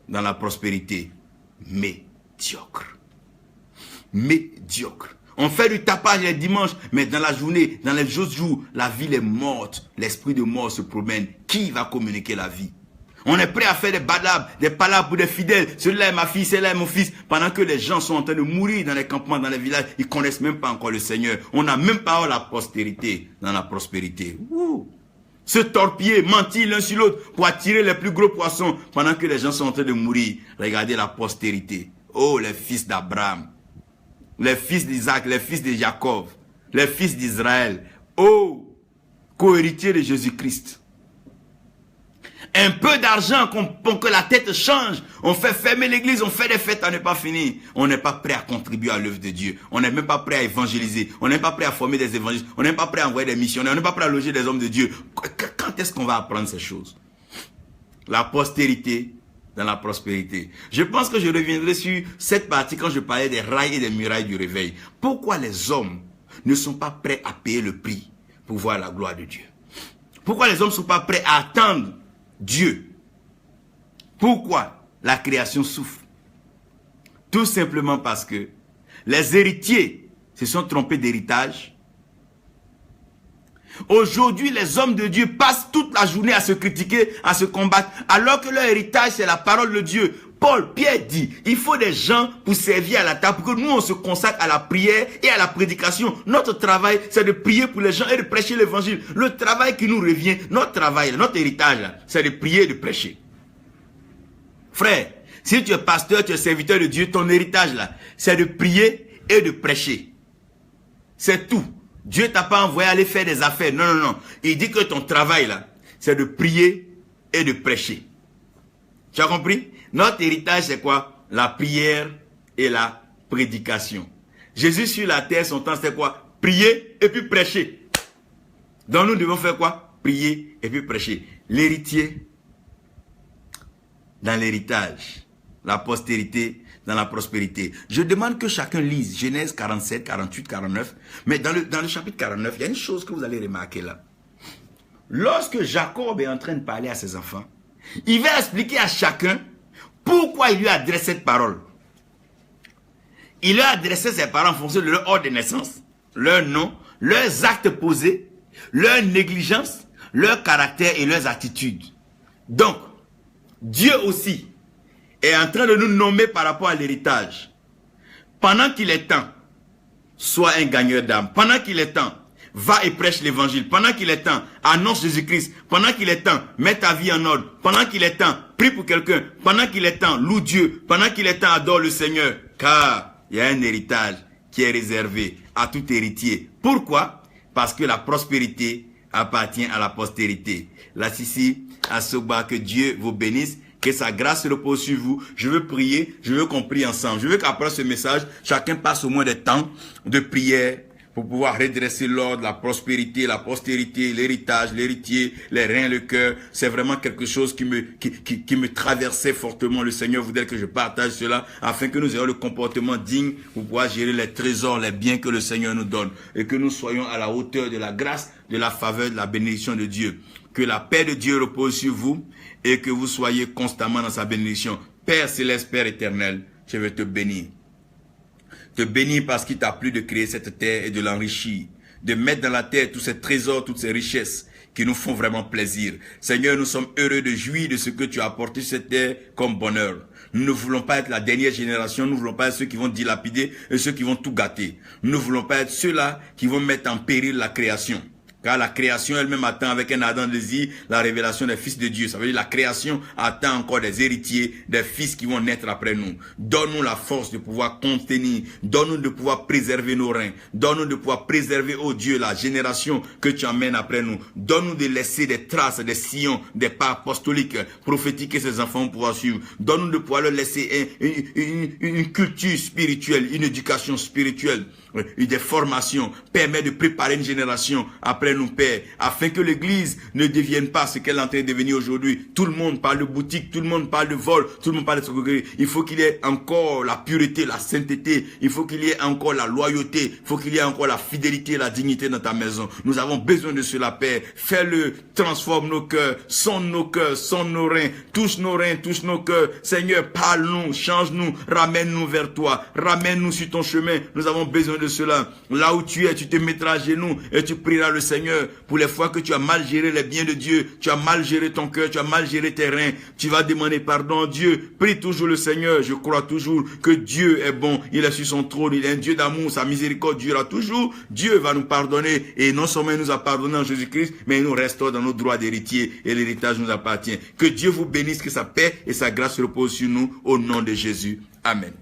Dans la prospérité, médiocre. Médiocre. On fait du tapage les dimanches, mais dans la journée, dans les autres jours, la ville est morte. L'esprit de mort se promène. Qui va communiquer la vie? On est prêt à faire des palabres pour des fidèles. Celui-là est ma fille, celui-là est mon fils. Pendant que les gens sont en train de mourir dans les campements, dans les villages, ils ne connaissent même pas encore le Seigneur. On n'a même pas la postérité dans la prospérité. Ouh. Se torpiller, mentir l'un sur l'autre pour attirer les plus gros poissons pendant que les gens sont en train de mourir. Regardez la postérité. Oh, les fils d'Abraham, les fils d'Isaac, les fils de Jacob, les fils d'Israël. Oh, co-héritier de Jésus-Christ. Un peu d'argent pour que la tête change. On fait fermer l'église, on fait des fêtes à ne pas finir. On n'est pas prêt à contribuer à l'œuvre de Dieu. On n'est même pas prêt à évangéliser. On n'est pas prêt à former des évangélistes. On n'est pas prêt à envoyer des missionnaires. On n'est pas prêt à loger des hommes de Dieu. Quand est-ce qu'on va apprendre ces choses? La postérité dans la prospérité. Je pense que je reviendrai sur cette partie quand je parlais des rails et des murailles du réveil. Pourquoi les hommes ne sont pas prêts à payer le prix pour voir la gloire de Dieu? Pourquoi les hommes ne sont pas prêts à attendre Dieu? Pourquoi la création souffre? Tout simplement parce que les héritiers se sont trompés d'héritage. Aujourd'hui, les hommes de Dieu passent toute la journée à se critiquer, à se combattre, alors que leur héritage, c'est la parole de Dieu. Pierre dit, il faut des gens pour servir à la table, pour que nous, on se consacre à la prière et à la prédication. Notre travail, c'est de prier pour les gens et de prêcher l'évangile. Le travail qui nous revient, notre travail, notre héritage, c'est de prier et de prêcher. Frère, si tu es pasteur, tu es serviteur de Dieu, ton héritage, là, c'est de prier et de prêcher. C'est tout. Dieu t'a pas envoyé aller faire des affaires. Non, non, non. Il dit que ton travail, là, c'est de prier et de prêcher. Tu as compris? Notre héritage, c'est quoi? La prière et la prédication. Jésus sur la terre, son temps, c'est quoi? Prier et puis prêcher. Donc nous devons faire quoi? Prier et puis prêcher. L'héritier, dans l'héritage, la postérité, dans la prospérité. Je demande que chacun lise Genèse 47, 48, 49. Mais dans le chapitre 49, il y a une chose que vous allez remarquer là. Lorsque Jacob est en train de parler à ses enfants, il va expliquer à chacun pourquoi il lui a adressé cette parole. Il leur a adressé ses parents en fonction de leur ordre de naissance, leur nom, leurs actes posés, leur négligence, leur caractère et leurs attitudes. Donc, Dieu aussi est en train de nous nommer par rapport à l'héritage. Pendant qu'il est temps, sois un gagneur d'âme. Pendant qu'il est temps, va et prêche l'évangile. Pendant qu'il est temps, annonce Jésus-Christ. Pendant qu'il est temps, mets ta vie en ordre. Pendant qu'il est temps, prie pour quelqu'un. Pendant qu'il est temps, loue Dieu. Pendant qu'il est temps, adore le Seigneur. Car il y a un héritage qui est réservé à tout héritier. Pourquoi? Parce que la prospérité appartient à la postérité. Là, ici, à Soba, que Dieu vous bénisse. Que sa grâce repose sur vous. Je veux prier, je veux qu'on prie ensemble. Je veux qu'après ce message, chacun passe au moins des temps de prière pour pouvoir redresser l'ordre, la prospérité, la postérité, l'héritage, l'héritier, les reins, le cœur. C'est vraiment quelque chose qui me traversait fortement. Le Seigneur voudrait que je partage cela afin que nous ayons le comportement digne pour pouvoir gérer les trésors, les biens que le Seigneur nous donne et que nous soyons à la hauteur de la grâce, de la faveur, de la bénédiction de Dieu. Que la paix de Dieu repose sur vous et que vous soyez constamment dans sa bénédiction. Père céleste, Père éternel, je veux te bénir. Te bénir parce qu'il t'a plu de créer cette terre et de l'enrichir. De mettre dans la terre tous ces trésors, toutes ces richesses qui nous font vraiment plaisir. Seigneur, nous sommes heureux de jouir de ce que tu as apporté sur cette terre comme bonheur. Nous ne voulons pas être la dernière génération, nous ne voulons pas être ceux qui vont dilapider et ceux qui vont tout gâter. Nous ne voulons pas être ceux-là qui vont mettre en péril la création. Car la création elle-même attend avec un ardent désir la révélation des fils de Dieu. Ça veut dire la création attend encore des héritiers, des fils qui vont naître après nous. Donne-nous la force de pouvoir contenir. Donne-nous de pouvoir préserver nos reins. Donne-nous de pouvoir préserver, oh Dieu, la génération que tu emmènes après nous. Donne-nous de laisser des traces, des sillons, des pas apostoliques, prophétiques que ces enfants vont pouvoir suivre. Donne-nous de pouvoir leur laisser une culture spirituelle, une éducation spirituelle, des formations. Permet de préparer une génération après nous, Père, afin que l'église ne devienne pas ce qu'elle est en train de devenir aujourd'hui. Tout le monde parle de boutique, tout le monde parle de vol, tout le monde parle de secret. Il faut qu'il y ait encore la pureté, la sainteté. Il faut qu'il y ait encore la loyauté. Il faut qu'il y ait encore la fidélité, la dignité dans ta maison. Nous avons besoin de cela, Père. Fais-le, transforme nos cœurs, sonde nos reins, touche nos cœurs. Seigneur, parle-nous, change-nous, ramène-nous vers toi, ramène-nous sur ton chemin. Nous avons besoin de cela. Là où tu es, tu te mettras à genoux et tu prieras le Seigneur pour les fois que tu as mal géré les biens de Dieu, tu as mal géré ton cœur, tu as mal géré tes reins. Tu vas demander pardon à Dieu. Prie toujours le Seigneur. Je crois toujours que Dieu est bon. Il est sur son trône. Il est un Dieu d'amour. Sa miséricorde durera toujours. Dieu va nous pardonner. Et non seulement il nous a pardonné en Jésus-Christ, mais il nous restaure dans nos droits d'héritier. Et l'héritage nous appartient. Que Dieu vous bénisse, que sa paix et sa grâce reposent sur nous. Au nom de Jésus. Amen.